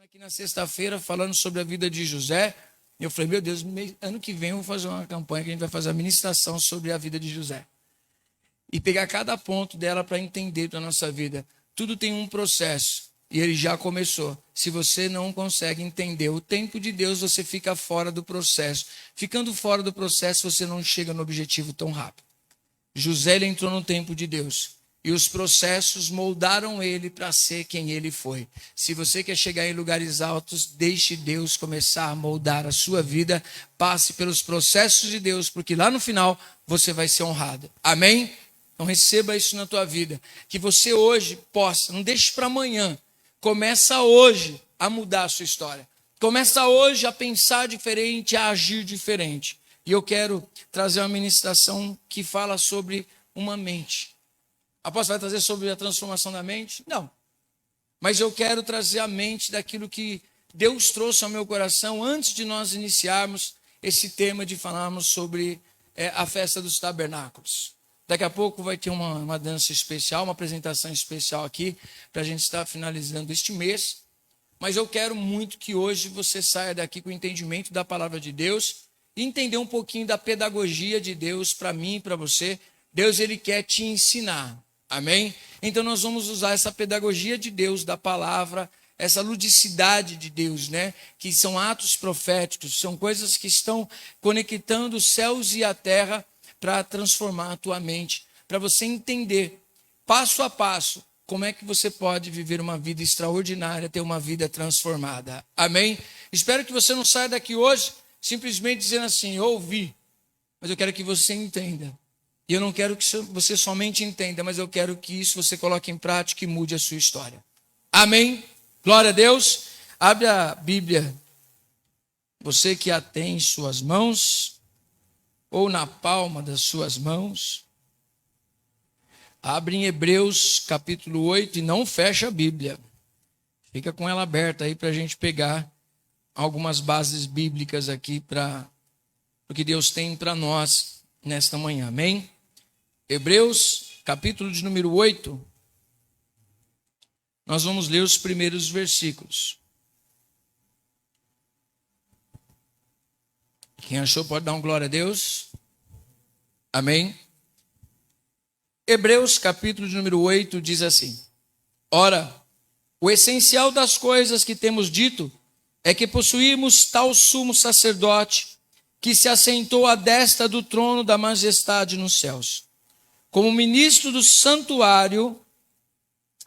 aqui na sexta-feira falando sobre a vida de José. Eu falei, meu Deus, ano que vem eu vou fazer uma campanha que a gente vai fazer a ministração sobre a vida de José. E pegar cada ponto dela para entender da nossa vida. Tudo tem um processo e ele já começou. Se você não consegue entender o tempo de Deus, você fica fora do processo. Ficando fora do processo, você não chega no objetivo tão rápido. José ele entrou no tempo de Deus. E os processos moldaram ele para ser quem ele foi. Se você quer chegar em lugares altos, deixe Deus começar a moldar a sua vida. Passe pelos processos de Deus, porque lá no final você vai ser honrado. Amém? Então receba isso na tua vida. Que você hoje possa, não deixe para amanhã. Começa hoje a mudar a sua história. Começa hoje a pensar diferente, a agir diferente. E eu quero trazer uma ministração que fala sobre uma mente. Apóstolo, vai trazer sobre a transformação da mente? Não. Mas eu quero trazer a mente daquilo que Deus trouxe ao meu coração antes de nós iniciarmos esse tema de falarmos sobre a festa dos tabernáculos. Daqui a pouco vai ter uma dança especial, uma apresentação especial aqui, para a gente estar finalizando este mês. Mas eu quero muito que hoje você saia daqui com o entendimento da palavra de Deus e entender um pouquinho da pedagogia de Deus para mim e para você. Deus, ele quer te ensinar. Amém? Então nós vamos usar essa pedagogia de Deus, da palavra, essa ludicidade de Deus, né? Que são atos proféticos, são coisas que estão conectando os céus e a terra para transformar a tua mente, para você entender, passo a passo, como é que você pode viver uma vida extraordinária, ter uma vida transformada. Amém? Espero que você não saia daqui hoje simplesmente dizendo assim, eu ouvi, mas eu quero que você entenda. E eu não quero que você somente entenda, mas eu quero que isso você coloque em prática e mude a sua história. Amém? Glória a Deus. Abre a Bíblia. Você que a tem em suas mãos, ou na palma das suas mãos. Abre em Hebreus capítulo 8 e não fecha a Bíblia. Fica com ela aberta aí para a gente pegar algumas bases bíblicas aqui para o que Deus tem para nós nesta manhã. Amém? Hebreus, capítulo de número 8, nós vamos ler os primeiros versículos. Quem achou pode dar um glória a Deus. Amém? Hebreus, capítulo de número 8, diz assim: Ora, o essencial das coisas que temos dito é que possuímos tal sumo sacerdote que se assentou à destra do trono da majestade nos céus, como ministro do santuário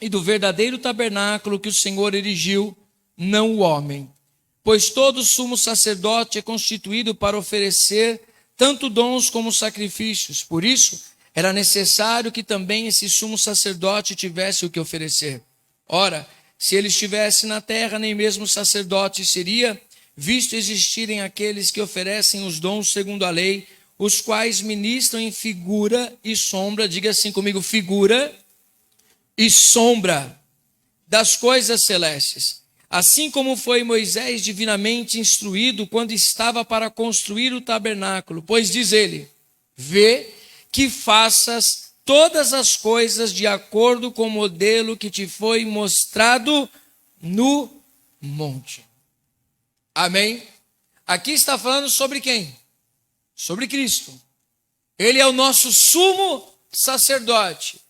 e do verdadeiro tabernáculo que o Senhor erigiu, não o homem. Pois todo sumo sacerdote é constituído para oferecer tanto dons como sacrifícios. Por isso, era necessário que também esse sumo sacerdote tivesse o que oferecer. Ora, se ele estivesse na terra, nem mesmo sacerdote seria, visto existirem aqueles que oferecem os dons segundo a lei, os quais ministram em figura e sombra, diga assim comigo, figura e sombra das coisas celestes. Assim como foi Moisés divinamente instruído quando estava para construir o tabernáculo, pois diz ele, vê que faças todas as coisas de acordo com o modelo que te foi mostrado no monte. Amém? Aqui está falando sobre quem? Sobre Cristo. Ele é o nosso sumo sacerdote.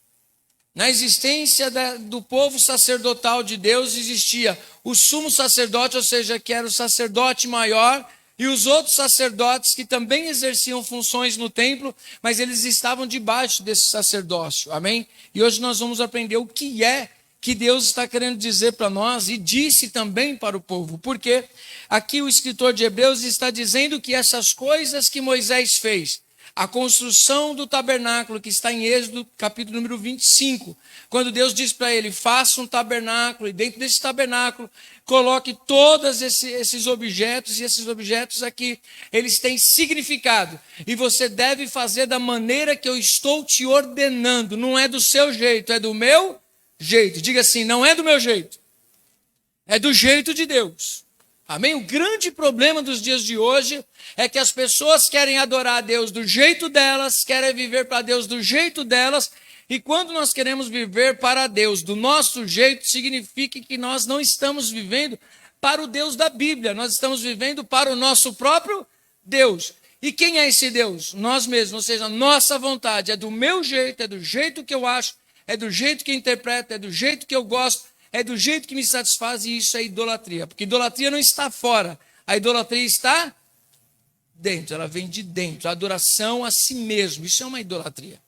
Na existência do povo sacerdotal de Deus existia o sumo sacerdote, ou seja, que era o sacerdote maior, e os outros sacerdotes que também exerciam funções no templo, mas eles estavam debaixo desse sacerdócio. Amém? E hoje nós vamos aprender o que é que Deus está querendo dizer para nós e disse também para o povo. Porque aqui o escritor de Hebreus está dizendo que essas coisas que Moisés fez, a construção do tabernáculo, que está em Êxodo, capítulo número 25, quando Deus diz para ele, faça um tabernáculo, e dentro desse tabernáculo, coloque todos esses objetos, e esses objetos aqui, eles têm significado, e você deve fazer da maneira que eu estou te ordenando, não é do seu jeito, é do meu jeito. Diga assim, não é do meu jeito, é do jeito de Deus. Amém? O grande problema dos dias de hoje é que as pessoas querem adorar a Deus do jeito delas, querem viver para Deus do jeito delas, e quando nós queremos viver para Deus do nosso jeito, significa que nós não estamos vivendo para o Deus da Bíblia. Nós estamos vivendo para o nosso próprio Deus. E quem é esse Deus? Nós mesmos, ou seja, a nossa vontade é do meu jeito, é do jeito que eu acho, é do jeito que eu interpreto, é do jeito que eu gosto, é do jeito que me satisfaz, e isso é idolatria. Porque idolatria não está fora, a idolatria está dentro, ela vem de dentro, a adoração a si mesmo, isso é uma idolatria.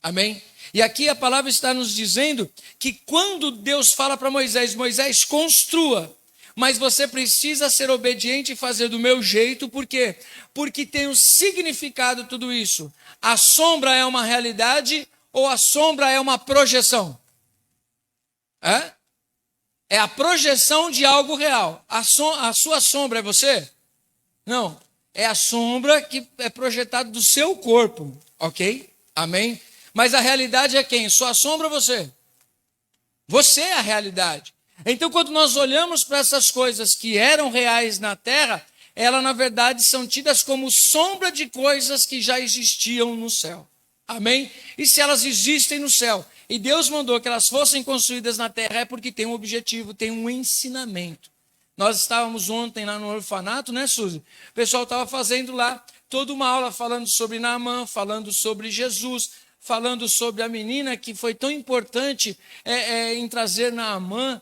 Amém? E aqui a palavra está nos dizendo que quando Deus fala para Moisés, Moisés, construa, mas você precisa ser obediente e fazer do meu jeito, por quê? Porque tem um significado tudo isso. A sombra é uma realidade ou a sombra é uma projeção? É a projeção de algo real. A sua sombra é você? Não. É a sombra que é projetada do seu corpo, ok? Amém? Mas a realidade é quem? Sua sombra ou você? Você é a realidade. Então, quando nós olhamos para essas coisas que eram reais na terra, elas, na verdade, são tidas como sombra de coisas que já existiam no céu. Amém? E se elas existem no céu, e Deus mandou que elas fossem construídas na terra, é porque tem um objetivo, tem um ensinamento. Nós estávamos ontem lá no orfanato, né, Suzy? O pessoal estava fazendo lá toda uma aula falando sobre Naamã, falando sobre Jesus, falando sobre a menina que foi tão importante em trazer Naamã,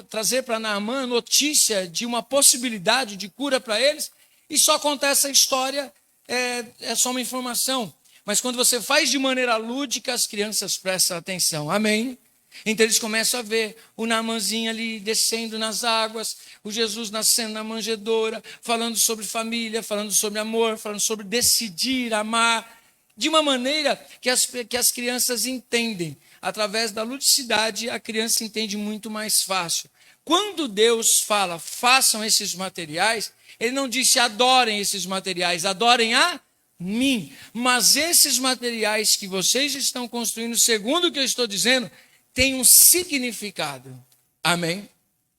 trazer para Naamã a notícia de uma possibilidade de cura para eles, e só contar essa história é só uma informação. Mas quando você faz de maneira lúdica, as crianças prestam atenção. Amém? Então eles começam a ver o Naamãzinho ali descendo nas águas, o Jesus nascendo na manjedoura, falando sobre família, falando sobre amor, falando sobre decidir, amar, de uma maneira que as crianças entendem. Através da ludicidade, a criança entende muito mais fácil. Quando Deus fala, façam esses materiais, Ele não disse adorem esses materiais, adorem a mim. Mas esses materiais que vocês estão construindo, segundo o que eu estou dizendo, têm um significado. Amém?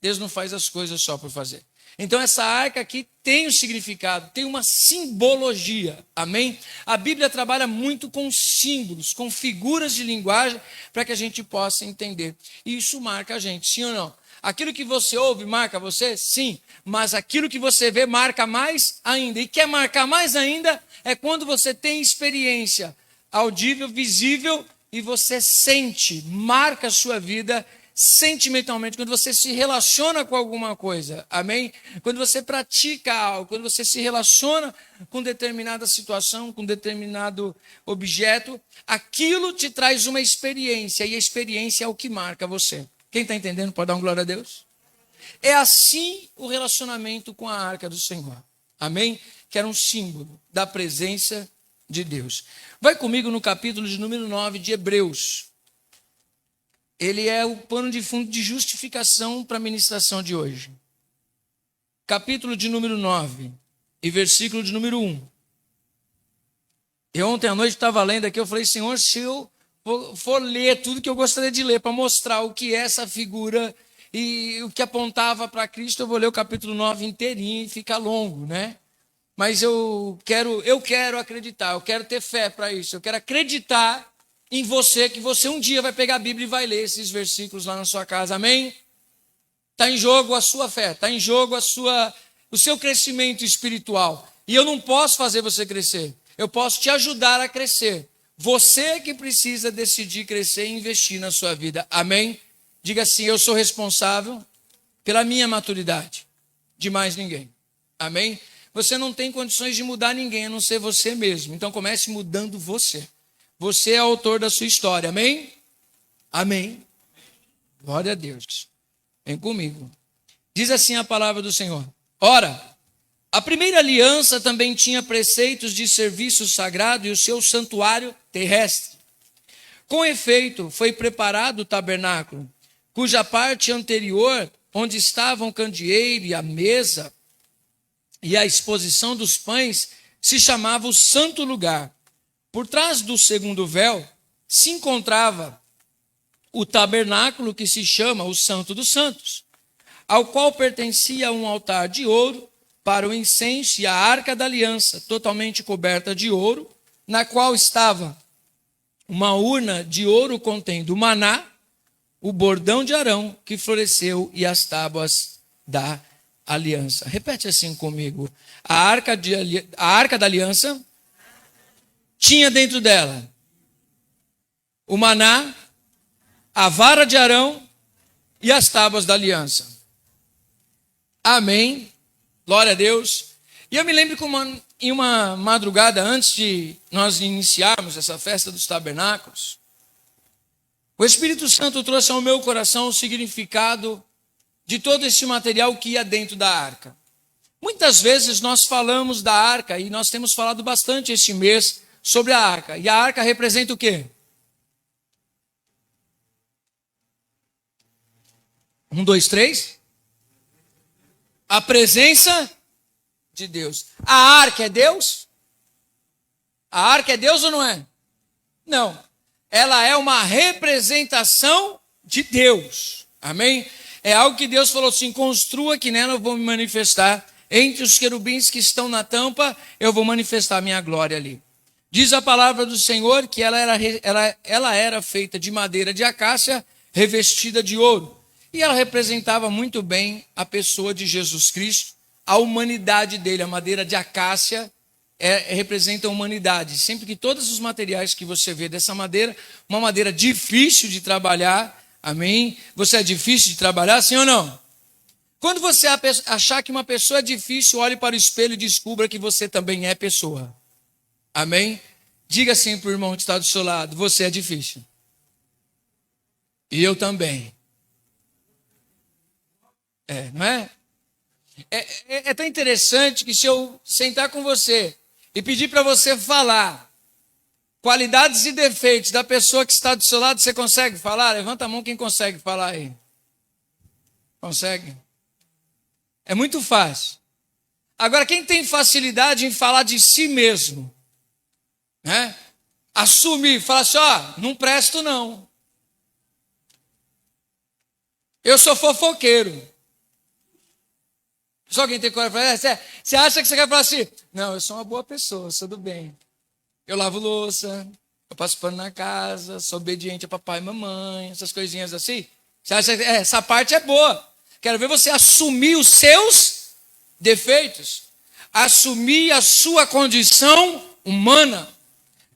Deus não faz as coisas só por fazer. Então essa arca aqui tem um significado, tem uma simbologia, amém? A Bíblia trabalha muito com símbolos, com figuras de linguagem, para que a gente possa entender. E isso marca a gente, sim ou não? Aquilo que você ouve marca você? Sim, mas aquilo que você vê marca mais ainda. E quer marcar mais ainda é quando você tem experiência audível, visível, e você sente, marca a sua vida sentimentalmente, quando você se relaciona com alguma coisa, amém? Quando você pratica algo, quando você se relaciona com determinada situação, com determinado objeto, aquilo te traz uma experiência, e a experiência é o que marca você. Quem está entendendo pode dar um glória a Deus? É assim o relacionamento com a arca do Senhor, amém? Que era um símbolo da presença de Deus. Vai comigo no capítulo de número 9 de Hebreus. Ele é o pano de fundo de justificação para a ministração de hoje. Capítulo de número 9 e versículo de número 1. Eu ontem à noite estava lendo aqui, eu falei, Senhor, se eu for ler tudo que eu gostaria de ler para mostrar o que é essa figura e o que apontava para Cristo, eu vou ler o capítulo 9 inteirinho e fica longo, né? Mas eu quero acreditar, eu quero ter fé para isso, eu quero acreditar em você, que você um dia vai pegar a Bíblia e vai ler esses versículos lá na sua casa, amém? Está em jogo a sua fé, está em jogo o seu crescimento espiritual. E eu não posso fazer você crescer, eu posso te ajudar a crescer. Você que precisa decidir crescer e investir na sua vida, amém? Diga assim, eu sou responsável pela minha maturidade, de mais ninguém, amém? Você não tem condições de mudar ninguém, a não ser você mesmo, então comece mudando você. Você é autor da sua história, amém? Amém. Glória a Deus. Vem comigo. Diz assim a palavra do Senhor. Ora, a primeira aliança também tinha preceitos de serviço sagrado e o seu santuário terrestre. Com efeito, foi preparado o tabernáculo, cuja parte anterior, onde estavam o candeeiro e a mesa e a exposição dos pães, se chamava o santo lugar. Por trás do segundo véu se encontrava o tabernáculo que se chama o Santo dos Santos, ao qual pertencia um altar de ouro para o incenso e a arca da aliança, totalmente coberta de ouro, na qual estava uma urna de ouro contendo o maná, o bordão de Arão que floresceu e as tábuas da aliança. Repete assim comigo. A arca da aliança tinha dentro dela o maná, a vara de Arão e as tábuas da aliança. Amém. Glória a Deus. E eu me lembro que em uma madrugada antes de nós iniciarmos essa festa dos tabernáculos, o Espírito Santo trouxe ao meu coração o significado de todo esse material que ia dentro da arca. Muitas vezes nós falamos da arca, e nós temos falado bastante este mês sobre a arca. E a arca representa o quê? 1, 2, 3. A presença de Deus. A arca é Deus? A arca é Deus ou não é? Não. Ela é uma representação de Deus. Amém? É algo que Deus falou assim: construa que nela eu vou me manifestar. Entre os querubins que estão na tampa, eu vou manifestar a minha glória ali. Diz a palavra do Senhor que ela era feita de madeira de acácia, revestida de ouro. E ela representava muito bem a pessoa de Jesus Cristo, a humanidade dele. A madeira de acácia representa a humanidade. Sempre que todos os materiais que você vê dessa madeira, uma madeira difícil de trabalhar, amém? Você é difícil de trabalhar, sim ou não? Quando você achar que uma pessoa é difícil, olhe para o espelho e descubra que você também é pessoa. Amém? Diga assim para o irmão que está do seu lado: você é difícil. E eu também. Não é? É tão interessante que se eu sentar com você e pedir para você falar qualidades e defeitos da pessoa que está do seu lado, você consegue falar? Levanta a mão quem consegue falar aí. Consegue? É muito fácil. Agora, quem tem facilidade em falar de si mesmo, né? Assumir, falar assim: ó, não presto não. Eu sou fofoqueiro. Só quem tem coragem para falar: você acha que você quer falar assim? Não, eu sou uma boa pessoa, sou do bem. Eu lavo louça, eu passo pano na casa, sou obediente a papai e mamãe, essas coisinhas assim. Você acha que essa parte é boa? Quero ver você assumir os seus defeitos, assumir a sua condição humana.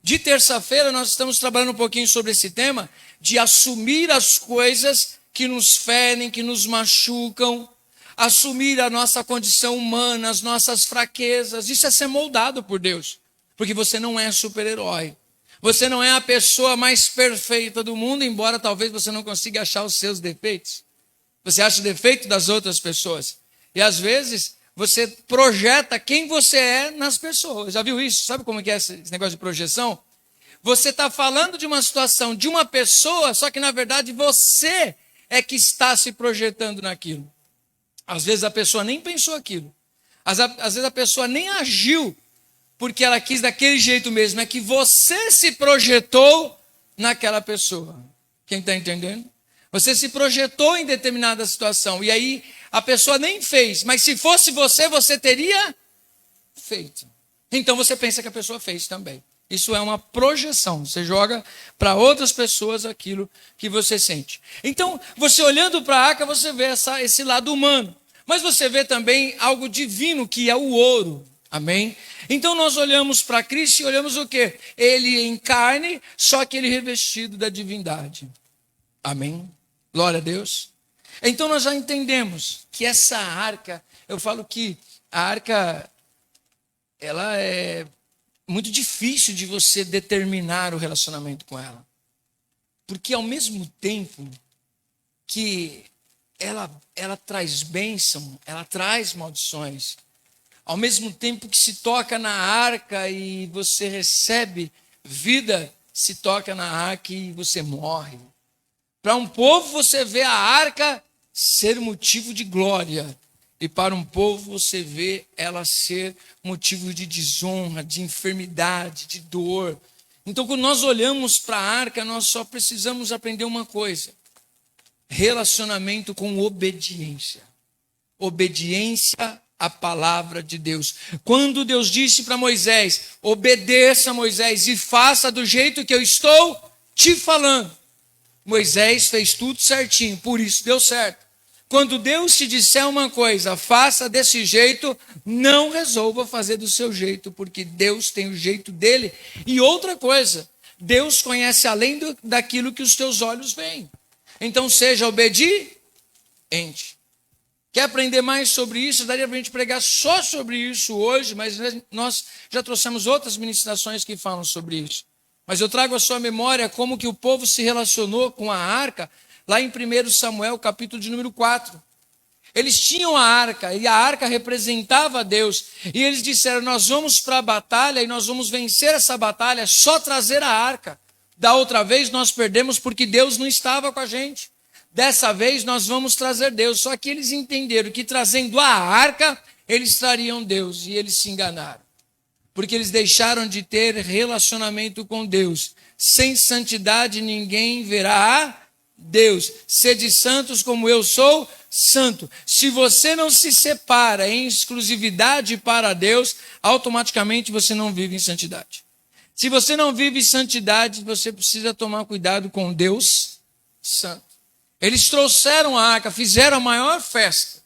De terça-feira nós estamos trabalhando um pouquinho sobre esse tema de assumir as coisas que nos ferem, que nos machucam, assumir a nossa condição humana, as nossas fraquezas. Isso é ser moldado por Deus, porque você não é super-herói. Você não é a pessoa mais perfeita do mundo, embora talvez você não consiga achar os seus defeitos. Você acha o defeito das outras pessoas. E às vezes você projeta quem você é nas pessoas. Já viu isso? Sabe como é que é esse negócio de projeção? Você está falando de uma situação de uma pessoa, só que na verdade você é que está se projetando naquilo. Às vezes a pessoa nem pensou aquilo. Às vezes a pessoa nem agiu porque ela quis daquele jeito mesmo. É que você se projetou naquela pessoa. Quem está entendendo? Você se projetou em determinada situação. E aí a pessoa nem fez. Mas se fosse você, você teria feito. Então você pensa que a pessoa fez também. Isso é uma projeção. Você joga para outras pessoas aquilo que você sente. Então, você olhando para a arca, você vê esse lado humano. Mas você vê também algo divino, que é o ouro. Amém? Então nós olhamos para Cristo e olhamos o quê? Ele em carne, só que ele revestido da divindade. Amém? Glória a Deus. Então nós já entendemos que essa arca, eu falo que a arca, ela é muito difícil de você determinar o relacionamento com ela. Porque ao mesmo tempo que ela traz bênção, ela traz maldições. Ao mesmo tempo que se toca na arca e você recebe vida, se toca na arca e você morre. Para um povo você vê a arca ser motivo de glória. E para um povo você vê ela ser motivo de desonra, de enfermidade, de dor. Então quando nós olhamos para a arca, nós só precisamos aprender uma coisa: relacionamento com obediência. Obediência à palavra de Deus. Quando Deus disse para Moisés: obedeça, Moisés, e faça do jeito que eu estou te falando. Moisés fez tudo certinho, por isso deu certo. Quando Deus te disser uma coisa, faça desse jeito, não resolva fazer do seu jeito, porque Deus tem o jeito dele. E outra coisa, Deus conhece além daquilo que os teus olhos veem. Então seja obediente. Quer aprender mais sobre isso? Daria para a gente pregar só sobre isso hoje, mas nós já trouxemos outras ministrações que falam sobre isso. Mas eu trago à sua memória como que o povo se relacionou com a arca, lá em 1 Samuel, capítulo de número 4. Eles tinham a arca, e a arca representava Deus. E eles disseram, nós vamos para a batalha, e nós vamos vencer essa batalha, só trazer a arca. Da outra vez nós perdemos porque Deus não estava com a gente. Dessa vez nós vamos trazer Deus. Só que eles entenderam que trazendo a arca, eles trariam Deus. E eles se enganaram. Porque eles deixaram de ter relacionamento com Deus. Sem santidade ninguém verá a Deus. Sede santos como eu sou santo. Se você não se separa em exclusividade para Deus, automaticamente você não vive em santidade. Se você não vive em santidade, você precisa tomar cuidado com Deus santo. Eles trouxeram a arca, fizeram a maior festa.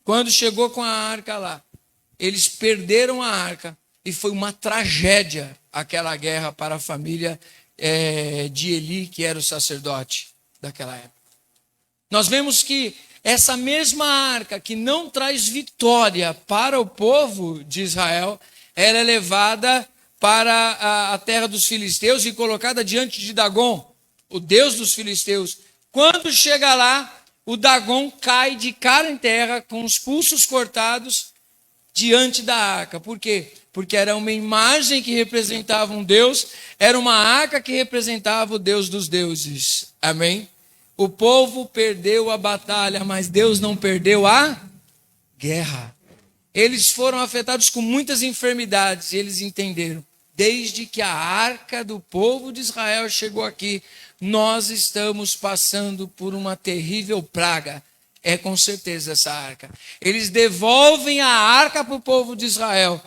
Quando chegou com a arca lá, eles perderam a arca e foi uma tragédia aquela guerra para a família de Eli, que era o sacerdote daquela época. Nós vemos que essa mesma arca que não traz vitória para o povo de Israel, ela é levada para a terra dos filisteus e colocada diante de Dagon, o deus dos filisteus. Quando chega lá, o Dagon cai de cara em terra, com os pulsos cortados, diante da arca. Por quê? Porque era uma imagem que representava um Deus, era uma arca que representava o Deus dos deuses. Amém? O povo perdeu a batalha, mas Deus não perdeu a guerra. Eles foram afetados com muitas enfermidades e eles entenderam. Desde que a arca do povo de Israel chegou aqui, nós estamos passando por uma terrível praga. É com certeza essa arca. Eles devolvem a arca para o povo de Israel.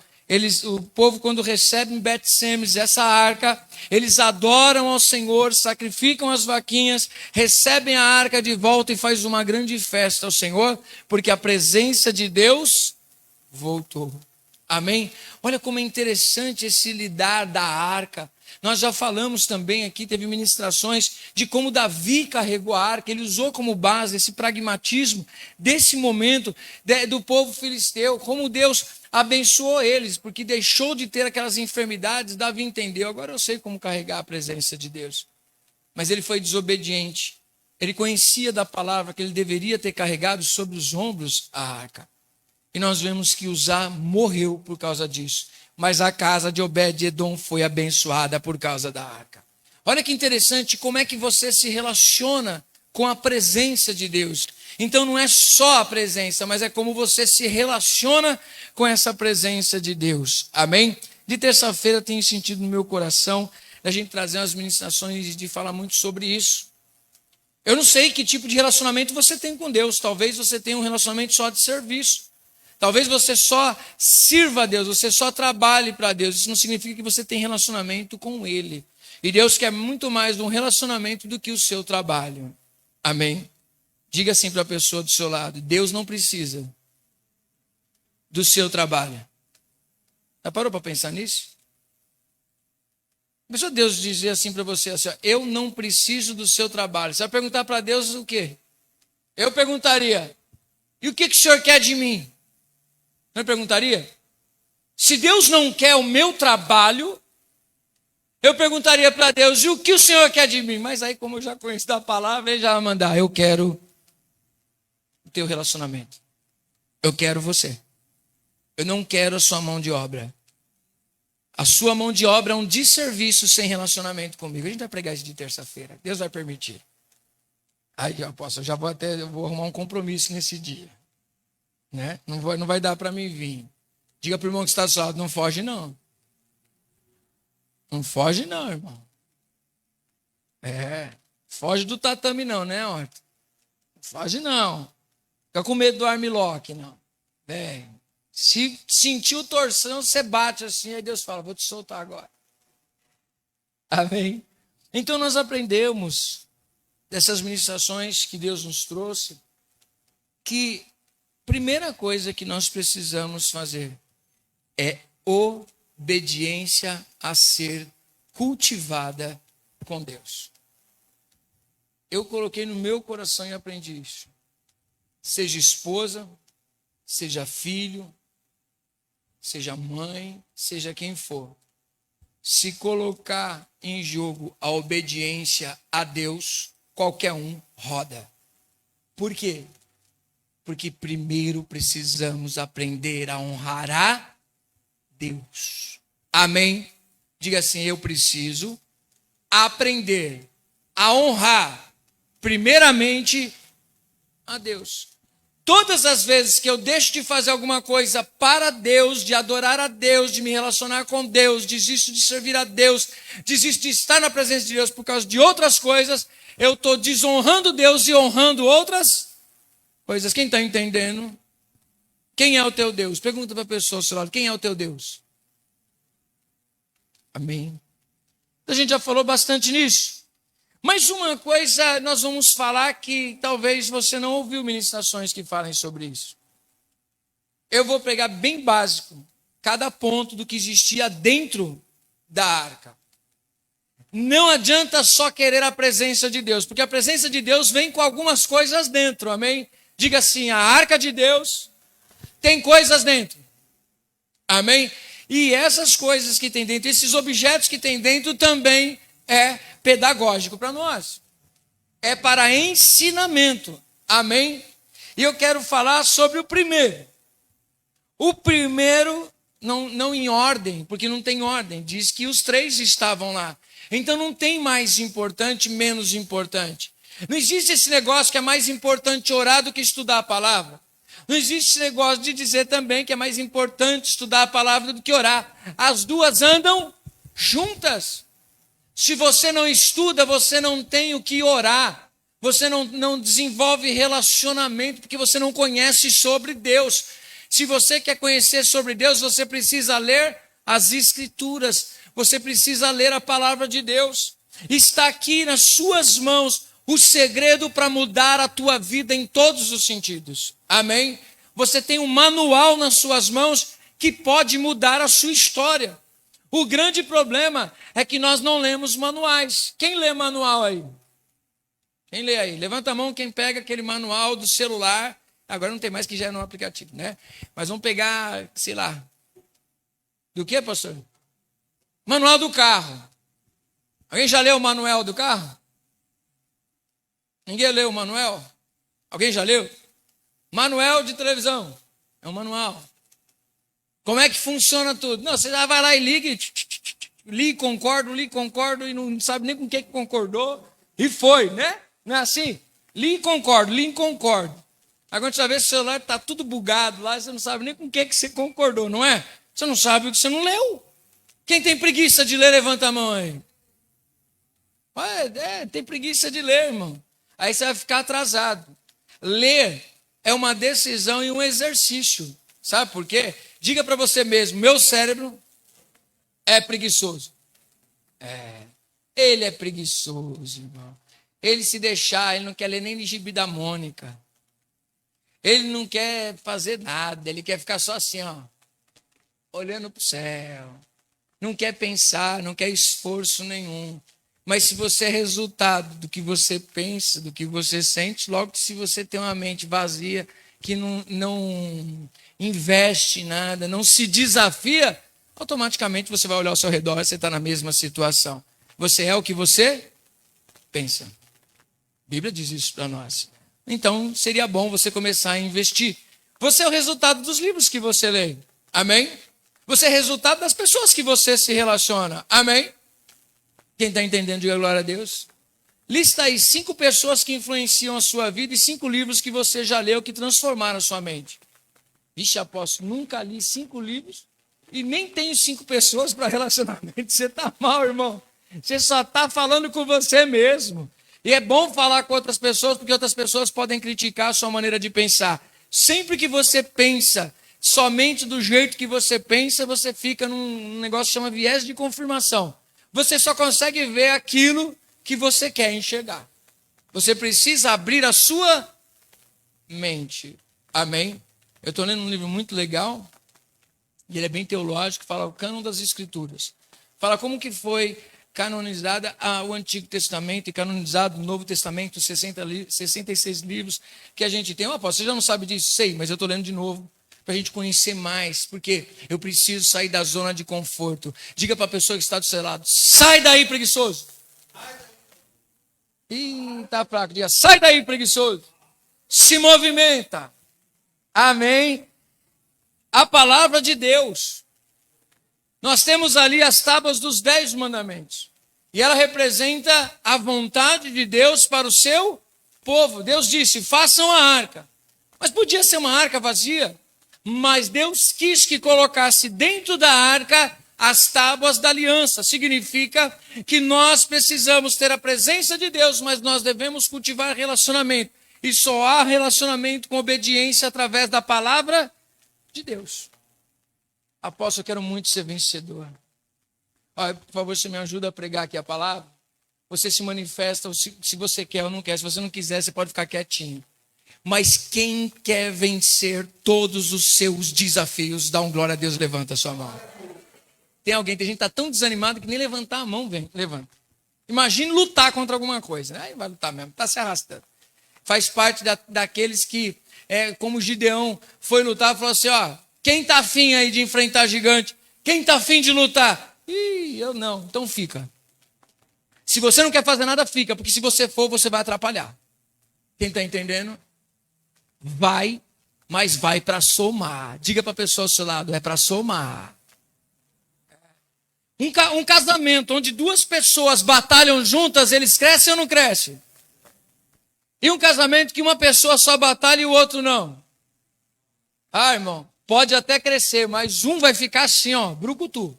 O povo, quando recebe em Bet-Semes essa arca, eles adoram ao Senhor, sacrificam as vaquinhas, recebem a arca de volta e faz uma grande festa ao Senhor, porque a presença de Deus voltou. Amém? Olha como é interessante esse lidar da arca. Nós já falamos também aqui, teve ministrações de como Davi carregou a arca, ele usou como base esse pragmatismo desse momento do povo filisteu, como Deus abençoou eles, porque deixou de ter aquelas enfermidades. Davi entendeu, agora eu sei como carregar a presença de Deus. Mas ele foi desobediente, ele conhecia da palavra que ele deveria ter carregado sobre os ombros a arca. E nós vemos que Uzá morreu por causa disso. Mas a casa de Obed-Edom foi abençoada por causa da arca. Olha que interessante como é que você se relaciona com a presença de Deus. Então não é só a presença, mas é como você se relaciona com essa presença de Deus. Amém? De terça-feira tem sentido no meu coração a gente trazer umas ministrações e de falar muito sobre isso. Eu não sei que tipo de relacionamento você tem com Deus. Talvez você tenha um relacionamento só de serviço. Talvez você só sirva a Deus, você só trabalhe para Deus. Isso não significa que você tem relacionamento com Ele. E Deus quer muito mais de um relacionamento do que o seu trabalho. Amém? Diga assim para a pessoa do seu lado: Deus não precisa do seu trabalho. Já parou para pensar nisso? Mas Deus dizia assim para você, assim, eu não preciso do seu trabalho. Você vai perguntar para Deus o quê? Eu perguntaria, e o que o Senhor quer de mim? Não perguntaria? Se Deus não quer o meu trabalho, eu perguntaria para Deus, e o que o Senhor quer de mim? Mas aí, como eu já conheço da palavra, ele já vai mandar, eu quero o teu relacionamento. Eu quero você. Eu não quero a sua mão de obra. A sua mão de obra é um desserviço sem relacionamento comigo. A gente vai pregar isso de terça-feira. Deus vai permitir. Aí, eu vou arrumar um compromisso nesse dia. Né? Não vai dar para mim vir. Diga para o irmão que está do seu lado, não foge não. Não foge não, irmão. Foge do tatame não, né, Horta? Não foge não. Fica com medo do armlock, não. Se sentiu torção, você bate assim, aí Deus fala, vou te soltar agora. Amém? Então nós aprendemos dessas ministrações que Deus nos trouxe, que a primeira coisa que nós precisamos fazer é obediência a ser cultivada com Deus. Eu coloquei no meu coração e aprendi isso. Seja esposa, seja filho, seja mãe, seja quem for. Se colocar em jogo a obediência a Deus, qualquer um roda. Por quê? Porque primeiro precisamos aprender a honrar a Deus. Amém? Diga assim, eu preciso aprender a honrar primeiramente a Deus. Todas as vezes que eu deixo de fazer alguma coisa para Deus, de adorar a Deus, de me relacionar com Deus, desisto de servir a Deus, desisto de estar na presença de Deus por causa de outras coisas, eu estou desonrando Deus e honrando outras coisas. Quem está entendendo? Quem é o teu Deus? Pergunta para a pessoa ao seu lado, quem é o teu Deus? Amém? A gente já falou bastante nisso. Mas uma coisa nós vamos falar que talvez você não ouviu ministrações que falem sobre isso. Eu vou pegar bem básico cada ponto do que existia dentro da arca. Não adianta só querer a presença de Deus, porque a presença de Deus vem com algumas coisas dentro, amém? Diga assim, a arca de Deus tem coisas dentro, amém? E essas coisas que tem dentro, esses objetos que tem dentro também é pedagógico para nós. É para ensinamento. Amém? E eu quero falar sobre o primeiro. O primeiro, não em ordem, porque não tem ordem. Diz que os três estavam lá. Então não tem mais importante, menos importante. Não existe esse negócio que é mais importante orar do que estudar a palavra. Não existe esse negócio de dizer também que é mais importante estudar a palavra do que orar. As duas andam juntas. Se você não estuda, você não tem o que orar. Você não desenvolve relacionamento, porque você não conhece sobre Deus. Se você quer conhecer sobre Deus, você precisa ler as Escrituras. Você precisa ler a palavra de Deus. Está aqui nas suas mãos o segredo para mudar a tua vida em todos os sentidos. Amém? Você tem um manual nas suas mãos que pode mudar a sua história. O grande problema é que nós não lemos manuais. Quem lê manual aí? Quem lê aí? Levanta a mão quem pega aquele manual do celular. Agora não tem mais, que já é no aplicativo, né? Mas vamos pegar, sei lá. Do que, pastor? Manual do carro. Alguém já leu o manual do carro? Ninguém leu o manual? Alguém já leu? Manual de televisão. É um manual. Como é que funciona tudo? Não, você já vai lá e liga, li, concordo, e não sabe nem com o que concordou, e foi, né? Não é assim? Li e concordo. Agora você vai ver se o celular está tudo bugado lá, você não sabe nem com o que você concordou, não é? Você não sabe o que você não leu. Quem tem preguiça de ler, levanta a mão aí. Tem preguiça de ler, irmão. Aí você vai ficar atrasado. Ler é uma decisão e um exercício. Sabe por quê? Diga para você mesmo, meu cérebro é preguiçoso. Ele é preguiçoso, irmão. Ele se deixar, ele não quer ler nem de Gibi da Mônica. Ele não quer fazer nada, ele quer ficar só assim, ó, olhando para o céu. Não quer pensar, não quer esforço nenhum. Mas se você é resultado do que você pensa, do que você sente, logo que se você tem uma mente vazia, que não investe em nada, não se desafia, automaticamente você vai olhar ao seu redor e você está na mesma situação. Você é o que você pensa. A Bíblia diz isso para nós. Então, seria bom você começar a investir. Você é o resultado dos livros que você lê. Amém? Você é resultado das pessoas que você se relaciona. Amém? Quem está entendendo, diga glória a Deus. Lista aí 5 pessoas que influenciam a sua vida e 5 livros que você já leu que transformaram a sua mente. Vixe, apóstolo, nunca li 5 livros e nem tenho 5 pessoas para relacionamento. Você está mal, irmão. Você só está falando com você mesmo. E é bom falar com outras pessoas, porque outras pessoas podem criticar a sua maneira de pensar. Sempre que você pensa somente do jeito que você pensa, você fica num negócio que chama viés de confirmação. Você só consegue ver aquilo que você quer enxergar. Você precisa abrir a sua Amém? Eu estou lendo um livro muito legal, e ele é bem teológico, fala o cânon das Escrituras. Fala como que foi canonizada o Antigo Testamento e canonizado o Novo Testamento, 66 livros que a gente tem. Apóstolo, você já não sabe disso? Sei, mas eu estou lendo de novo para a gente conhecer mais, porque eu preciso sair da zona de conforto. Diga para a pessoa que está do seu lado, sai daí, preguiçoso. Ih, tá fraco. Diga, sai daí, preguiçoso. Se movimenta. Amém? A palavra de Deus. Nós temos ali as tábuas dos 10 mandamentos. E ela representa a vontade de Deus para o seu povo. Deus disse, façam a arca. Mas podia ser uma arca vazia. Mas Deus quis que colocasse dentro da arca as tábuas da aliança. Significa que nós precisamos ter a presença de Deus, mas nós devemos cultivar relacionamento. E só há relacionamento com obediência através da palavra de Deus. Apóstolo, eu quero muito ser vencedor. Olha, por favor, você me ajuda a pregar aqui a palavra? Você se manifesta se você quer ou não quer. Se você não quiser, você pode ficar quietinho. Mas quem quer vencer todos os seus desafios, dá um glória a Deus, levanta a sua mão. Tem gente que está tão desanimado que nem levantar a mão, levanta. Imagine lutar contra alguma coisa. Aí vai lutar mesmo, está se arrastando. Faz parte daqueles que, como Gideão foi lutar, falou assim, ó, quem está afim aí de enfrentar gigante? Quem está afim de lutar? Ih, eu não, então fica. Se você não quer fazer nada, fica, porque se você for, você vai atrapalhar. Quem está entendendo? Vai, mas vai para somar. Diga para a pessoa ao seu lado, é para somar. Um casamento onde 2 pessoas batalham juntas, eles crescem ou não crescem? E um casamento que uma pessoa só batalha e o outro não? Ah, irmão, pode até crescer, mas um vai ficar assim, ó, brucutu,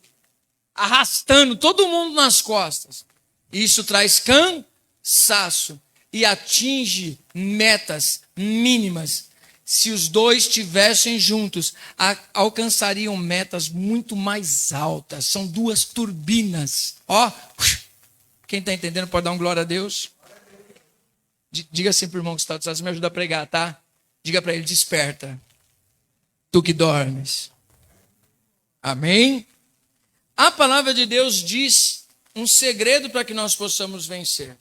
arrastando todo mundo nas costas. Isso traz cansaço e atinge metas mínimas. Se os 2 estivessem juntos, alcançariam metas muito mais altas. São 2 turbinas. Ó, quem está entendendo pode dar um glória a Deus? Diga assim para o irmão que está do lado, me ajuda a pregar, tá? Diga para ele, desperta. Tu que dormes. Amém? A palavra de Deus diz um segredo para que nós possamos vencer.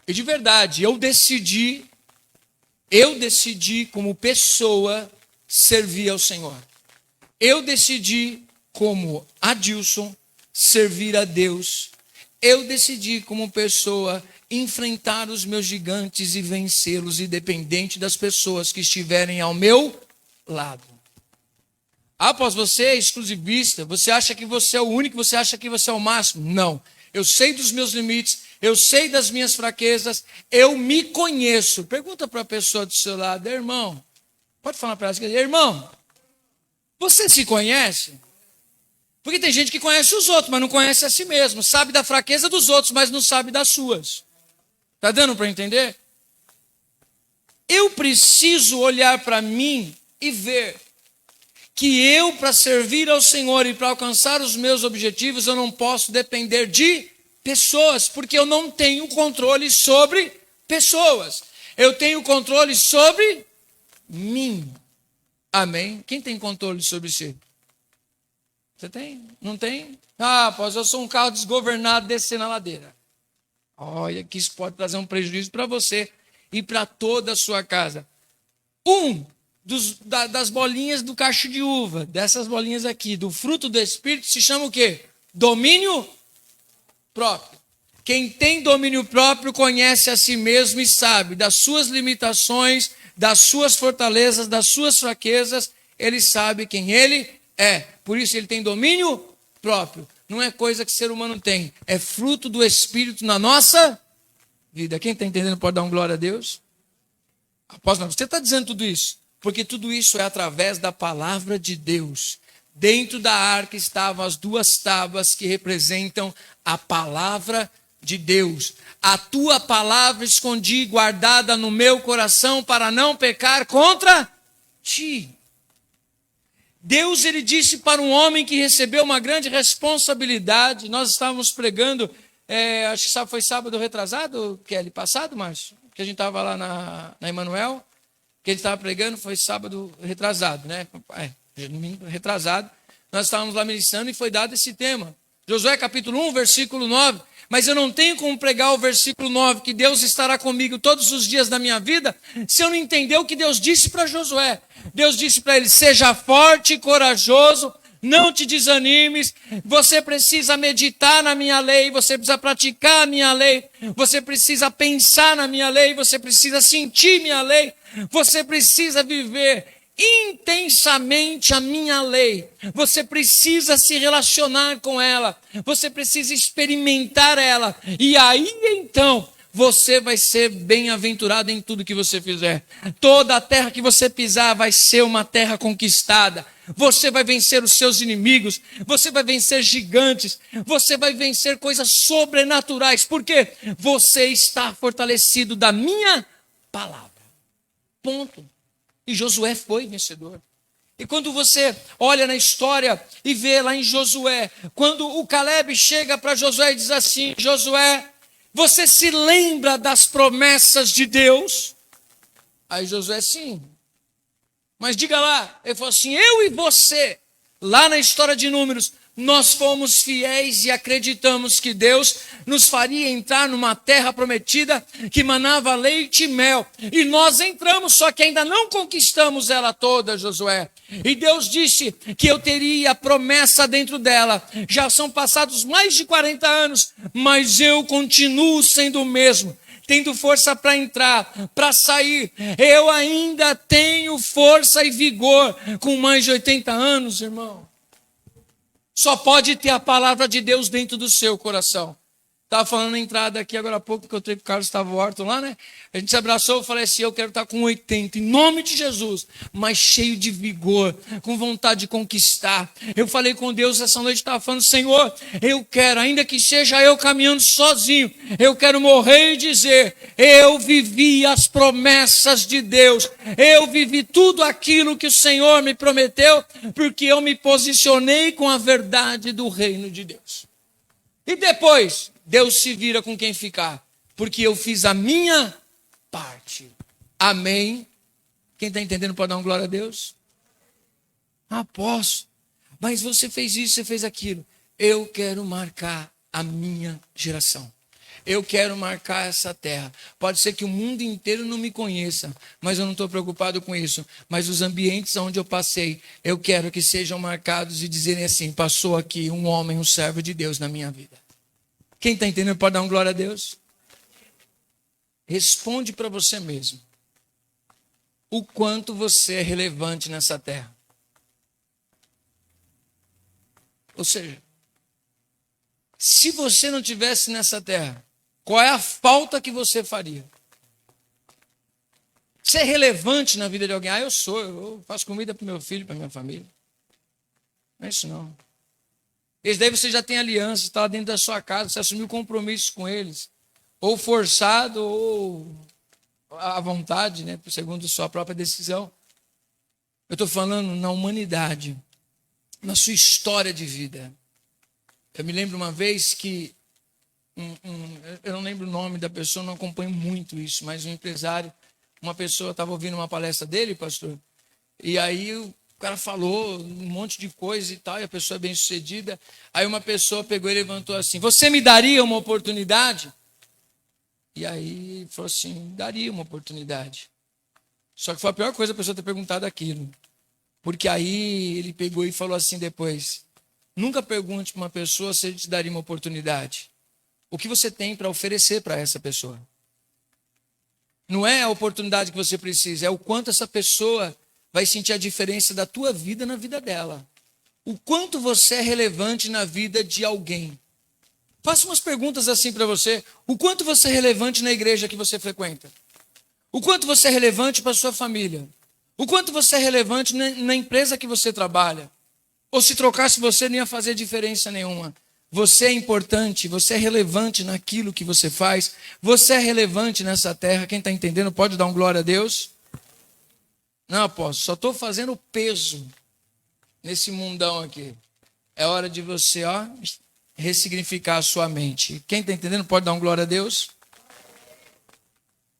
E de verdade, eu decidi como pessoa servir ao Senhor. Eu decidi como Adilson servir a Deus. Eu decidi como pessoa enfrentar os meus gigantes e vencê-los, independente das pessoas que estiverem ao meu lado. Ah, apóstolo, você é exclusivista, você acha que você é o único, você acha que você é o máximo? Não. Eu sei dos meus limites, eu sei das minhas fraquezas, eu me conheço. Pergunta para a pessoa do seu lado, irmão, pode falar para ela, irmão, você se conhece? Porque tem gente que conhece os outros, mas não conhece a si mesmo. Sabe da fraqueza dos outros, mas não sabe das suas. Está dando para entender? Eu preciso olhar para mim e ver que eu, para servir ao Senhor e para alcançar os meus objetivos, eu não posso depender de pessoas, porque eu não tenho controle sobre pessoas. Eu tenho controle sobre mim. Amém? Quem tem controle sobre si? Você tem? Não tem? Ah, pois eu sou um carro desgovernado descendo a ladeira. Olha que isso pode trazer um prejuízo para você e para toda a sua casa. Das bolinhas do cacho de uva, dessas bolinhas aqui, do fruto do Espírito, se chama o quê? Domínio próprio. Quem tem domínio próprio conhece a si mesmo e sabe das suas limitações, das suas fortalezas, das suas fraquezas, ele sabe quem ele é. Por isso ele tem domínio próprio. Não é coisa que o ser humano tem, é fruto do Espírito na nossa vida. Quem está entendendo pode dar um glória a Deus? Apóstolo, você está dizendo tudo isso? Porque tudo isso é através da palavra de Deus. Dentro da arca estavam as 2 tábuas que representam a palavra de Deus. A tua palavra escondi guardada no meu coração para não pecar contra ti. Deus, ele disse para um homem que recebeu uma grande responsabilidade. Nós estávamos pregando, acho que foi sábado retrasado, Kelly, passado, Márcio? Que a gente estava lá na Emanuel. que ele estava pregando foi sábado retrasado, né? Domingo retrasado. Nós estávamos lá ministrando e foi dado esse tema. Josué capítulo 1, versículo 9. Mas eu não tenho como pregar o versículo 9, que Deus estará comigo todos os dias da minha vida, se eu não entender o que Deus disse para Josué. Deus disse para ele: seja forte e corajoso, não te desanimes, você precisa meditar na minha lei, você precisa praticar a minha lei, você precisa pensar na minha lei, você precisa sentir minha lei, você precisa viver intensamente a minha lei, você precisa se relacionar com ela, você precisa experimentar ela, e aí então você vai ser bem-aventurado em tudo que você fizer. Toda a terra que você pisar vai ser uma terra conquistada. Você vai vencer os seus inimigos, você vai vencer gigantes, você vai vencer coisas sobrenaturais, porque você está fortalecido da minha palavra. Ponto. E Josué foi vencedor. E quando você olha na história e vê lá em Josué, quando o Caleb chega para Josué e diz assim: Josué, você se lembra das promessas de Deus? Aí Josué, sim. Mas diga lá, ele falou assim: eu e você, lá na história de Números, nós fomos fiéis e acreditamos que Deus nos faria entrar numa terra prometida que manava leite e mel. E nós entramos, só que ainda não conquistamos ela toda, Josué. E Deus disse que eu teria promessa dentro dela. Já são passados mais de 40 anos, mas eu continuo sendo o mesmo. Tendo força para entrar, para sair. Eu ainda tenho força e vigor com mais de 80 anos, irmão. Só pode ter a palavra de Deus dentro do seu coração. Estava falando na entrada aqui agora há pouco, que eu tenho que o Carlos estava Orton lá, né? A gente se abraçou, eu falei assim: eu quero estar com 80, em nome de Jesus, mas cheio de vigor, com vontade de conquistar. Eu falei com Deus essa noite, estava falando: Senhor, eu quero, ainda que seja eu caminhando sozinho, eu quero morrer e dizer: eu vivi as promessas de Deus, eu vivi tudo aquilo que o Senhor me prometeu, porque eu me posicionei com a verdade do reino de Deus. E depois, Deus se vira com quem ficar, porque eu fiz a minha parte. Amém? Quem está entendendo pode dar uma glória a Deus? Ah, posso. Mas você fez isso, você fez aquilo. Eu quero marcar a minha geração. Eu quero marcar essa terra. Pode ser que o mundo inteiro não me conheça, mas eu não estou preocupado com isso. Mas os ambientes onde eu passei, eu quero que sejam marcados e dizerem assim: passou aqui um homem, um servo de Deus na minha vida. Quem está entendendo pode dar uma glória a Deus? Responde para você mesmo. O quanto você é relevante nessa terra. Ou seja, se você não tivesse nessa terra, qual é a falta que você faria? Você é relevante na vida de alguém? Ah, eu faço comida para o meu filho, para a minha família. Não é isso não. Esse daí você já tem aliança, está lá dentro da sua casa, você assumiu compromissos com eles. Ou forçado, ou à vontade, né, segundo sua própria decisão. Eu estou falando na humanidade, na sua história de vida. Eu me lembro uma vez que, eu não lembro o nome da pessoa, não acompanho muito isso, mas um empresário, uma pessoa estava ouvindo uma palestra dele, pastor, e aí o cara falou um monte de coisa e tal, e a pessoa é bem sucedida. Aí uma pessoa pegou e levantou assim: você me daria uma oportunidade? E aí ele falou assim: daria uma oportunidade. Só que foi a pior coisa a pessoa ter perguntado aquilo. Porque aí ele pegou e falou assim depois: nunca pergunte para uma pessoa se ele te daria uma oportunidade. O que você tem para oferecer para essa pessoa? Não é a oportunidade que você precisa, é o quanto essa pessoa vai sentir a diferença da tua vida na vida dela. O quanto você é relevante na vida de alguém. Faça umas perguntas assim para você. O quanto você é relevante na igreja que você frequenta? O quanto você é relevante para a sua família? O quanto você é relevante na empresa que você trabalha? Ou se trocasse você, não ia fazer diferença nenhuma. Você é importante, você é relevante naquilo que você faz. Você é relevante nessa terra. Quem está entendendo pode dar um glória a Deus? Não, apóstolo, só estou fazendo peso nesse mundão aqui. É hora de você, ressignificar a sua mente. Quem está entendendo pode dar um glória a Deus?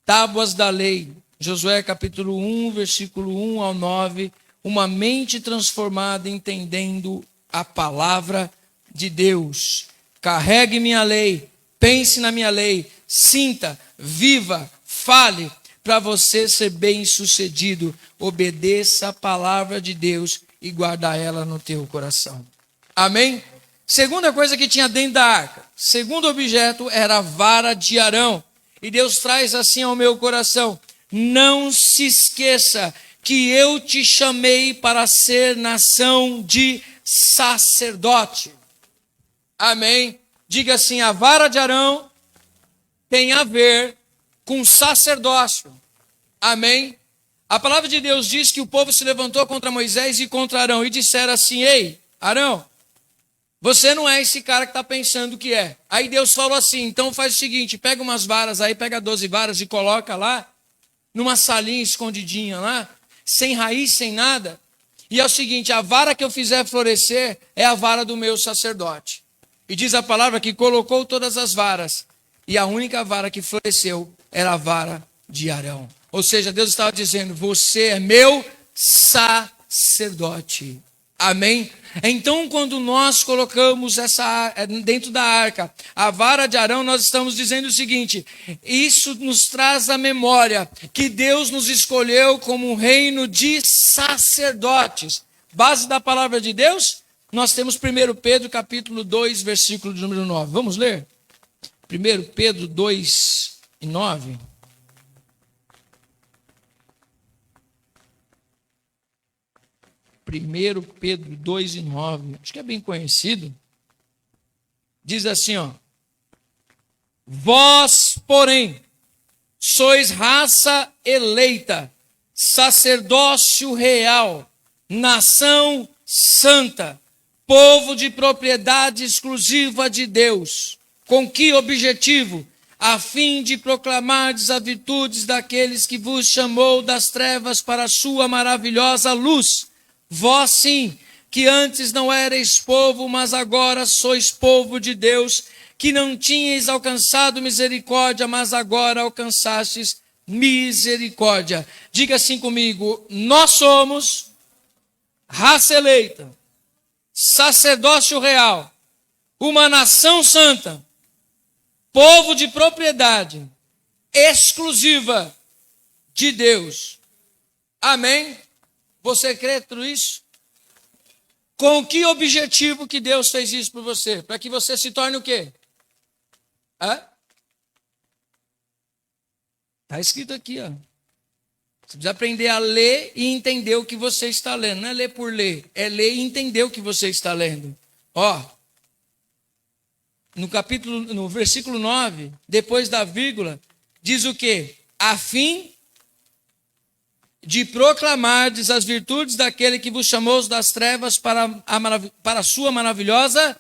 Tábuas da lei Josué capítulo 1, versículo 1 ao 9. Uma mente transformada entendendo a palavra de Deus. Carregue minha lei, pense na minha lei, sinta, viva, fale, para você ser bem-sucedido. Obedeça a palavra de Deus e guarda ela no teu coração. Amém? Segunda coisa que tinha dentro da arca. Segundo objeto era a vara de Arão. E Deus traz assim ao meu coração: não se esqueça que eu te chamei para ser nação de sacerdote. Amém? Diga assim: a vara de Arão tem a ver com sacerdócio. Amém? A palavra de Deus diz que o povo se levantou contra Moisés e contra Arão e disseram assim: ei, Arão, você não é esse cara que está pensando que é. Aí Deus falou assim: então faz o seguinte, pega umas varas aí, pega 12 varas e coloca lá, numa salinha escondidinha lá, sem raiz, sem nada. E é o seguinte: a vara que eu fizer florescer é a vara do meu sacerdote. E diz a palavra que colocou todas as varas, e a única vara que floresceu era a vara de Arão. Ou seja, Deus estava dizendo: você é meu sacerdote. Amém? Então, quando nós colocamos dentro da arca a vara de Arão, nós estamos dizendo o seguinte: isso nos traz a memória que Deus nos escolheu como um reino de sacerdotes. Base da palavra de Deus, nós temos 1 Pedro capítulo 2, versículo de número 9. Vamos ler? 1 Pedro 2 e 9. 1 Pedro 2 e 9, acho que é bem conhecido. Diz assim, ó: vós, porém, sois raça eleita, sacerdócio real, nação santa, povo de propriedade exclusiva de Deus. Com que objetivo? A fim de proclamardes as virtudes daqueles que vos chamou das trevas para a sua maravilhosa luz. Vós sim, que antes não erais povo, mas agora sois povo de Deus, que não tinhais alcançado misericórdia, mas agora alcançastes misericórdia. Diga assim comigo: nós somos raça eleita, sacerdócio real, uma nação santa, povo de propriedade exclusiva de Deus. Amém? Você crê tudo isso? Com que objetivo que Deus fez isso por você? Para que você se torne o quê? Está escrito aqui, ó. Você precisa aprender a ler e entender o que você está lendo. Não é ler por ler, é ler e entender o que você está lendo. Ó, no versículo 9, depois da vírgula, diz o quê? A fim de proclamardes as virtudes daquele que vos chamou das trevas para a sua maravilhosa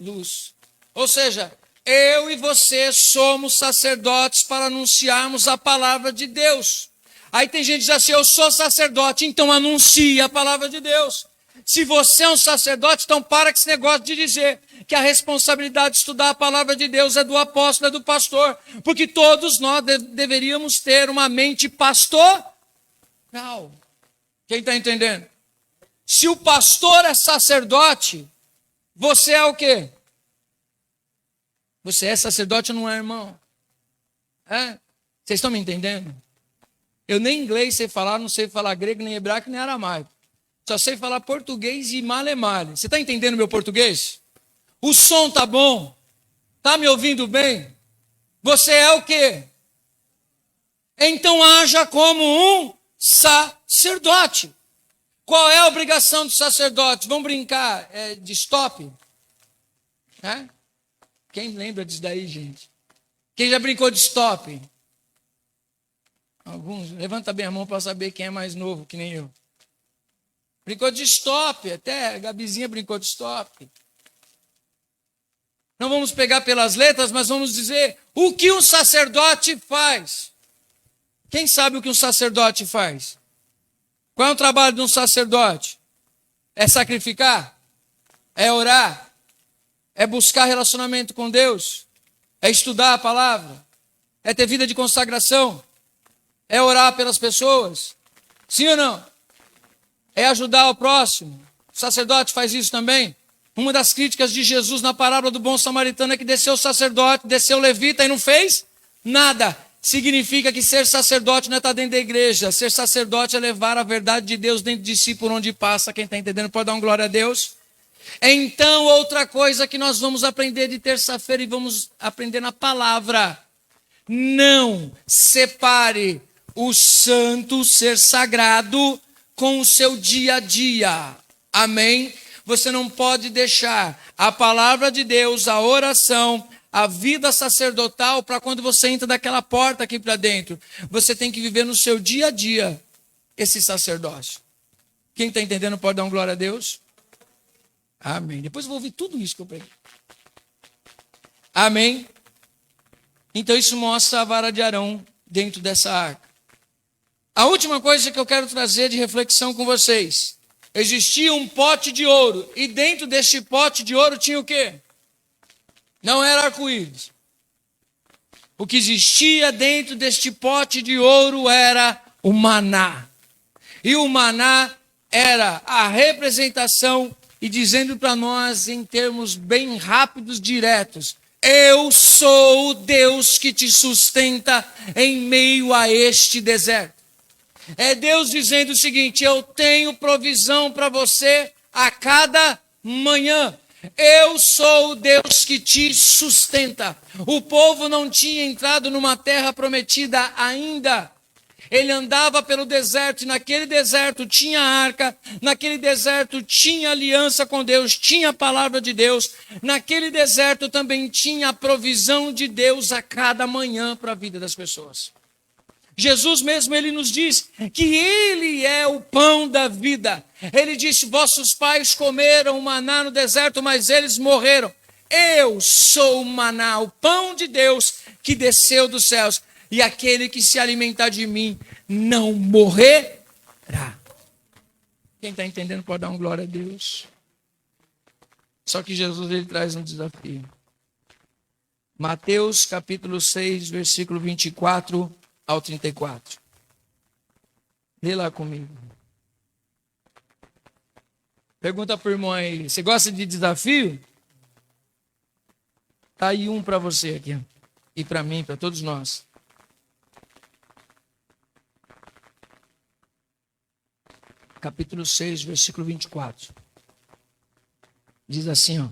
luz. Ou seja, eu e você somos sacerdotes para anunciarmos a palavra de Deus. Aí tem gente que diz assim: eu sou sacerdote, então anuncie a palavra de Deus. Se você é um sacerdote, então para com esse negócio de dizer que a responsabilidade de estudar a palavra de Deus é do apóstolo, é do pastor. Porque todos nós deveríamos ter uma mente pastoral. Quem está entendendo? Se o pastor é sacerdote, você é o quê? Você é sacerdote ou não é, irmão? É? Vocês estão me entendendo? Eu nem inglês sei falar, não sei falar grego, nem hebraico, nem aramaico. Só sei falar português e male-male. Você está entendendo meu português? O som tá bom? Está me ouvindo bem? Você é o quê? Então haja como um sacerdote. Qual é a obrigação do sacerdote? Vamos brincar de stop? É? Quem lembra disso daí, gente? Quem já brincou de stop? Alguns. Levanta bem a mão para saber quem é mais novo, que nem eu. Brincou de stop, até a Gabizinha brincou de stop. Não vamos pegar pelas letras, mas vamos dizer o que um sacerdote faz. Quem sabe o que um sacerdote faz? Qual é o trabalho de um sacerdote? É sacrificar? É orar? É buscar relacionamento com Deus? É estudar a palavra? É ter vida de consagração? É orar pelas pessoas? Sim ou não? É ajudar o próximo? O sacerdote faz isso também? Uma das críticas de Jesus na parábola do bom samaritano é que desceu o sacerdote, desceu o levita e não fez nada. Significa que ser sacerdote não é estar dentro da igreja. Ser sacerdote é levar a verdade de Deus dentro de si por onde passa. Quem está entendendo pode dar uma glória a Deus. Então, outra coisa que nós vamos aprender de terça-feira e vamos aprender na palavra. Não separe o santo ser sagrado com o seu dia a dia. Amém? Você não pode deixar a palavra de Deus, a oração, a vida sacerdotal para quando você entra daquela porta aqui para dentro. Você tem que viver no seu dia a dia esse sacerdócio. Quem está entendendo pode dar uma glória a Deus? Amém. Depois eu vou ouvir tudo isso que eu preguei. Amém. Então isso mostra a vara de Arão dentro dessa arca. A última coisa que eu quero trazer de reflexão com vocês. Existia um pote de ouro. E dentro deste pote de ouro tinha o quê? Não era arco-íris. O que existia dentro deste pote de ouro era o maná. E o maná era a representação e dizendo para nós em termos bem rápidos, diretos: eu sou o Deus que te sustenta em meio a este deserto. É Deus dizendo o seguinte: eu tenho provisão para você a cada manhã. Eu sou o Deus que te sustenta. O povo não tinha entrado numa terra prometida ainda. Ele andava pelo deserto e naquele deserto tinha arca, naquele deserto tinha aliança com Deus, tinha a palavra de Deus, naquele deserto também tinha a provisão de Deus a cada manhã para a vida das pessoas. Jesus mesmo, ele nos diz que ele é o pão da vida. Ele disse: vossos pais comeram maná no deserto, mas eles morreram. Eu sou o maná, o pão de Deus que desceu dos céus. E aquele que se alimentar de mim não morrerá. Quem está entendendo pode dar uma glória a Deus. Só que Jesus, ele traz um desafio. Mateus capítulo 6, versículo 24 ao 34. Lê lá comigo. Pergunta para o irmão aí: você gosta de desafio? Está aí um para você aqui. E para mim, para todos nós. Capítulo 6, versículo 24. Diz assim, ó: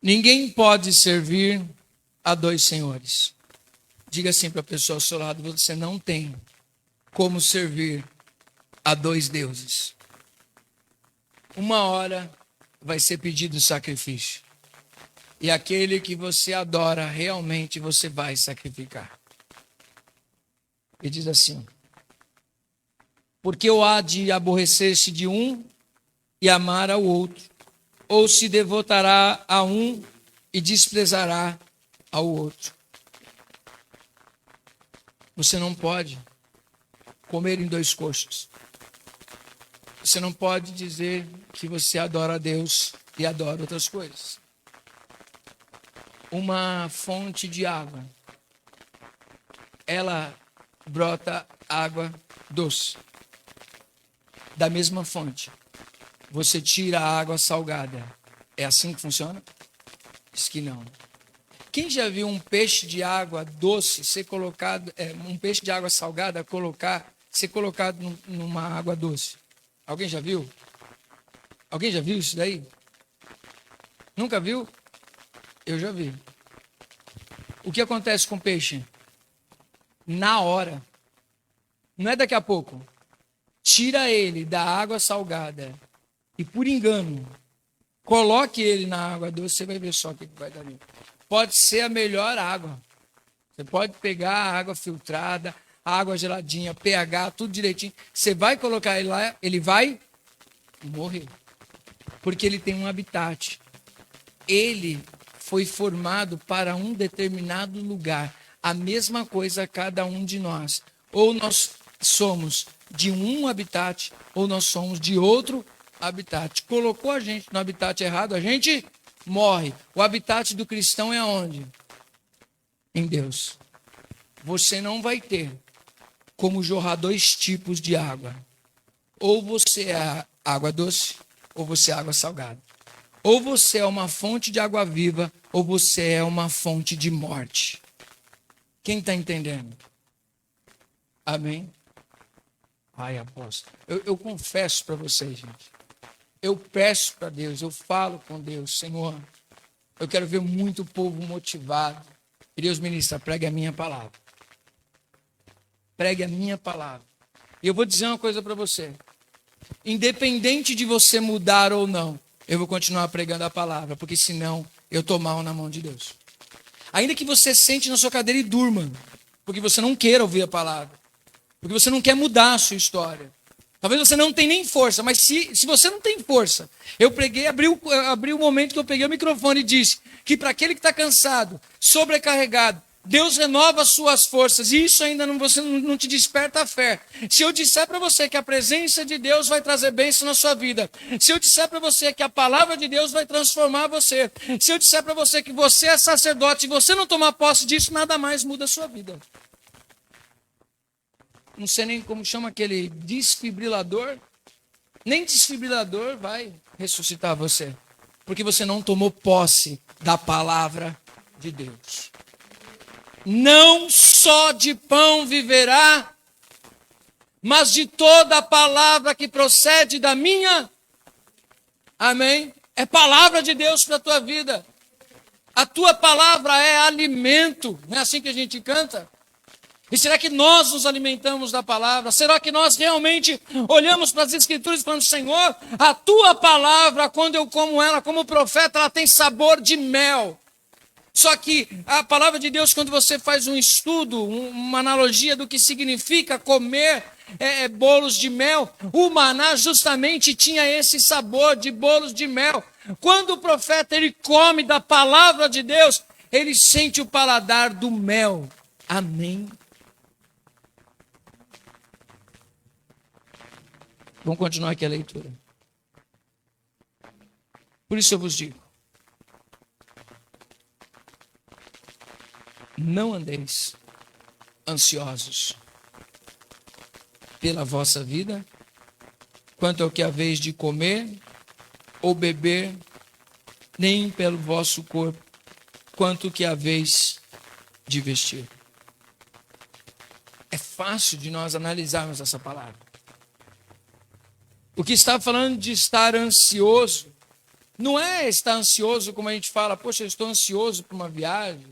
ninguém pode servir a dois senhores. Diga assim para a pessoa ao seu lado: você não tem como servir a dois deuses. Uma hora vai ser pedido sacrifício. E aquele que você adora, realmente você vai sacrificar. E diz assim: porque ou há de aborrecer-se de um e amar ao outro, ou se devotará a um e desprezará ao outro. Você não pode comer em dois coxos. Você não pode dizer que você adora a Deus e adora outras coisas. Uma fonte de água, ela brota água doce. Da mesma fonte, você tira a água salgada. É assim que funciona? Diz que não. Quem já viu um peixe de água doce ser colocado, um peixe de água salgada ser colocado numa água doce? Alguém já viu? Alguém já viu isso daí? Nunca viu? Eu já vi. O que acontece com o peixe? Na hora. Não é daqui a pouco. Tira ele da água salgada e, por engano, coloque ele na água doce, você vai ver só o que vai dar ali. Pode ser a melhor água. Você pode pegar a água filtrada, a água geladinha, pH, tudo direitinho. Você vai colocar ele lá, ele vai morrer. Porque ele tem um habitat. Ele foi formado para um determinado lugar. A mesma coisa cada um de nós. Ou nós somos de um habitat, ou nós somos de outro habitat. Colocou a gente no habitat errado, a gente morre. O habitat do cristão é aonde? Em Deus. Você não vai ter como jorrar dois tipos de água. Ou você é água doce, ou você é água salgada. Ou você é uma fonte de água viva, ou você é uma fonte de morte. Quem está entendendo? Amém? Ai, apóstolo. Eu confesso para vocês, gente. Eu peço para Deus, eu falo com Deus, Senhor, eu quero ver muito povo motivado. E Deus ministra, pregue a minha palavra. Pregue a minha palavra. E eu vou dizer uma coisa para você. Independente de você mudar ou não, eu vou continuar pregando a palavra, porque senão eu estou mal na mão de Deus. Ainda que você sente na sua cadeira e durma, porque você não queira ouvir a palavra, porque você não quer mudar a sua história. Talvez você não tenha nem força, mas se você não tem força, eu preguei, abri o momento que eu peguei o microfone e disse que para aquele que está cansado, sobrecarregado, Deus renova as suas forças, e isso ainda você não te desperta a fé. Se eu disser para você que a presença de Deus vai trazer bênção na sua vida, se eu disser para você que a palavra de Deus vai transformar você, se eu disser para você que você é sacerdote e você não tomar posse disso, nada mais muda a sua vida. Não sei nem como chama aquele desfibrilador, nem desfibrilador vai ressuscitar você, porque você não tomou posse da palavra de Deus. Não só de pão viverá, mas de toda a palavra que procede da minha. Amém? É palavra de Deus para a tua vida. A tua palavra é alimento. Não é assim que a gente canta? E será que nós nos alimentamos da palavra? Será que nós realmente olhamos para as Escrituras e falamos, Senhor, a tua palavra, quando eu como ela como profeta, ela tem sabor de mel. Só que a palavra de Deus, quando você faz um estudo, uma analogia do que significa comer bolos de mel, o maná justamente tinha esse sabor de bolos de mel. Quando o profeta ele come da palavra de Deus, ele sente o paladar do mel. Amém? Vamos continuar aqui a leitura. Por isso eu vos digo, não andeis ansiosos pela vossa vida, quanto ao que haveis de comer ou beber, nem pelo vosso corpo, quanto ao que haveis de vestir. É fácil de nós analisarmos essa palavra. O que está falando de estar ansioso, não é estar ansioso como a gente fala, poxa, eu estou ansioso para uma viagem,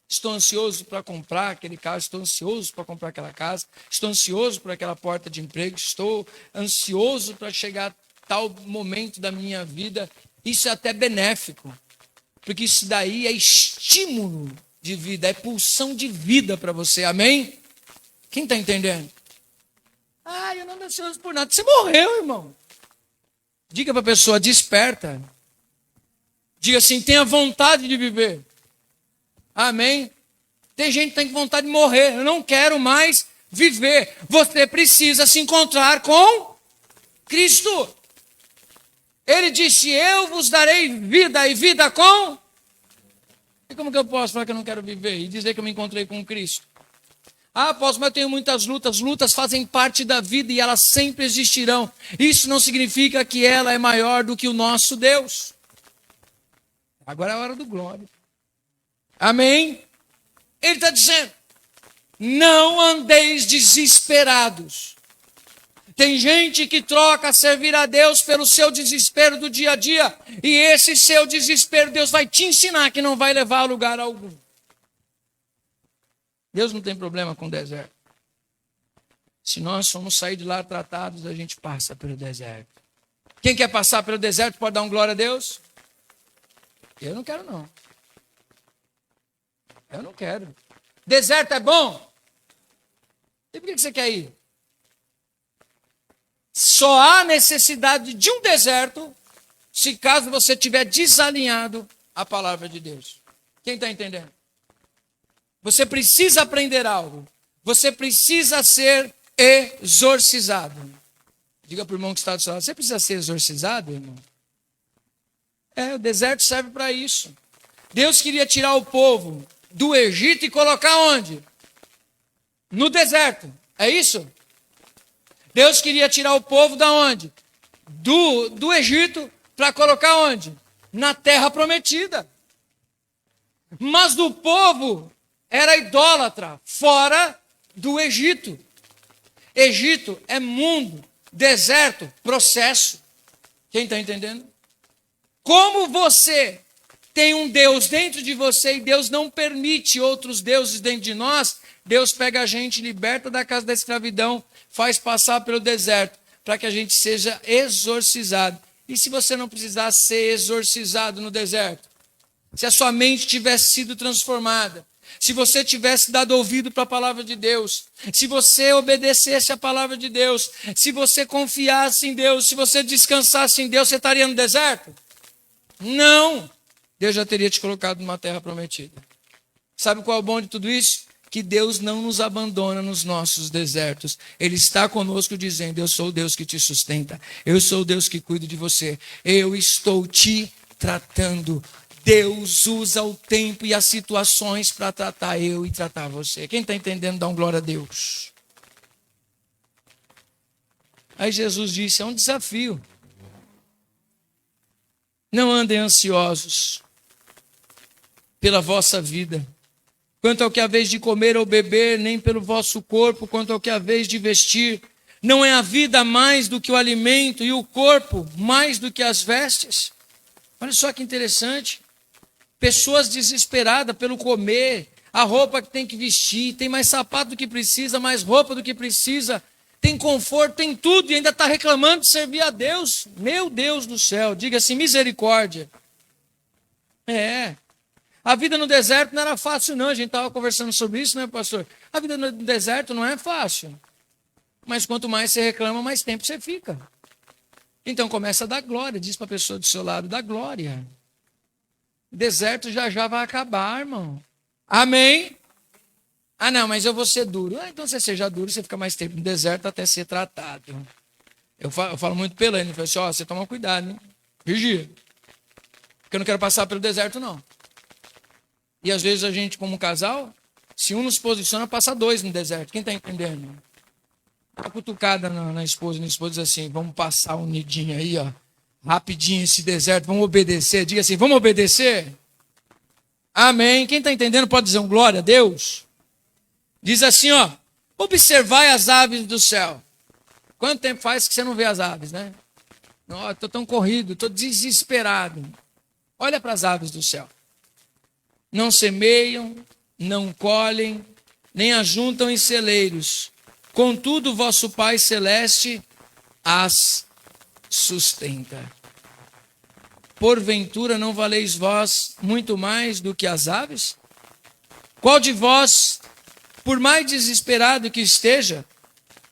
estou ansioso para comprar aquele carro, estou ansioso para comprar aquela casa, estou ansioso por aquela porta de emprego, estou ansioso para chegar a tal momento da minha vida. Isso é até benéfico, porque isso daí é estímulo de vida, é pulsão de vida para você, amém? Quem está entendendo? Ah, eu não estou ansioso por nada. Você morreu, irmão. Diga para a pessoa, desperta. Diga assim, tenha vontade de viver. Amém? Tem gente que tem vontade de morrer. Eu não quero mais viver. Você precisa se encontrar com Cristo. Ele disse, eu vos darei vida e vida com... E como que eu posso falar que eu não quero viver e dizer que eu me encontrei com Cristo? Ah, apóstolo, mas eu tenho muitas lutas. Lutas fazem parte da vida e elas sempre existirão. Isso não significa que ela é maior do que o nosso Deus. Agora é a hora do glória. Amém? Ele está dizendo, não andeis desesperados. Tem gente que troca servir a Deus pelo seu desespero do dia a dia. E esse seu desespero, Deus vai te ensinar que não vai levar a lugar algum. Deus não tem problema com o deserto. Se nós formos sair de lá tratados, a gente passa pelo deserto. Quem quer passar pelo deserto pode dar um glória a Deus? Eu não quero, não. Eu não quero. Deserto é bom? E por que você quer ir? Só há necessidade de um deserto se caso você tiver desalinhado a palavra de Deus. Quem está entendendo? Você precisa aprender algo. Você precisa ser exorcizado. Diga para o irmão que está do seu lado, você precisa ser exorcizado, irmão? O deserto serve para isso. Deus queria tirar o povo do Egito e colocar onde? No deserto. É isso? Deus queria tirar o povo da onde? Do Egito, para colocar onde? Na terra prometida. Mas o povo era idólatra, fora do Egito. Egito é mundo, deserto, processo. Quem está entendendo? Como você tem um Deus dentro de você e Deus não permite outros deuses dentro de nós, Deus pega a gente, liberta da casa da escravidão, faz passar pelo deserto, para que a gente seja exorcizado. E se você não precisar ser exorcizado no deserto? Se a sua mente tivesse sido transformada, se você tivesse dado ouvido para a palavra de Deus, se você obedecesse a palavra de Deus, se você confiasse em Deus, se você descansasse em Deus, você estaria no deserto? Não! Deus já teria te colocado numa terra prometida. Sabe qual é o bom de tudo isso? Que Deus não nos abandona nos nossos desertos. Ele está conosco dizendo, eu sou o Deus que te sustenta, eu sou o Deus que cuido de você, eu estou te tratando. Deus usa o tempo e as situações para tratar eu e tratar você. Quem está entendendo, dá um glória a Deus. Aí Jesus disse, é um desafio. Não andem ansiosos pela vossa vida, quanto ao que haveis de comer ou beber, nem pelo vosso corpo, quanto ao que haveis de vestir. Não é a vida mais do que o alimento e o corpo mais do que as vestes? Olha só que interessante. Pessoas desesperadas pelo comer, a roupa que tem que vestir, tem mais sapato do que precisa, mais roupa do que precisa, tem conforto, tem tudo e ainda está reclamando de servir a Deus. Meu Deus do céu, diga assim, misericórdia. A vida no deserto não era fácil não, a gente estava conversando sobre isso, né, pastor? A vida no deserto não é fácil, mas quanto mais você reclama, mais tempo você fica. Então começa a dar glória, diz para a pessoa do seu lado, dá glória. O deserto já vai acabar, irmão. Amém? Ah, não, mas eu vou ser duro. Então você seja duro, você fica mais tempo no deserto até ser tratado. Eu falo muito pela ele, falo assim, você toma cuidado, hein? Vigia. Porque eu não quero passar pelo deserto, não. E às vezes a gente, como casal, se um nos posiciona, passa dois no deserto. Quem está entendendo? Uma cutucada na esposa diz assim, vamos passar um nidinho aí, ó. Rapidinho esse deserto, vamos obedecer. Diga assim, vamos obedecer? Amém. Quem está entendendo pode dizer um glória a Deus. Diz assim, ó, observai as aves do céu. Quanto tempo faz que você não vê as aves, né? Estou tão corrido, estou desesperado. Olha para as aves do céu. Não semeiam, não colhem, nem ajuntam em celeiros. Contudo, vosso Pai Celeste as sustenta. Porventura não valeis vós muito mais do que as aves? Qual de vós, por mais desesperado que esteja,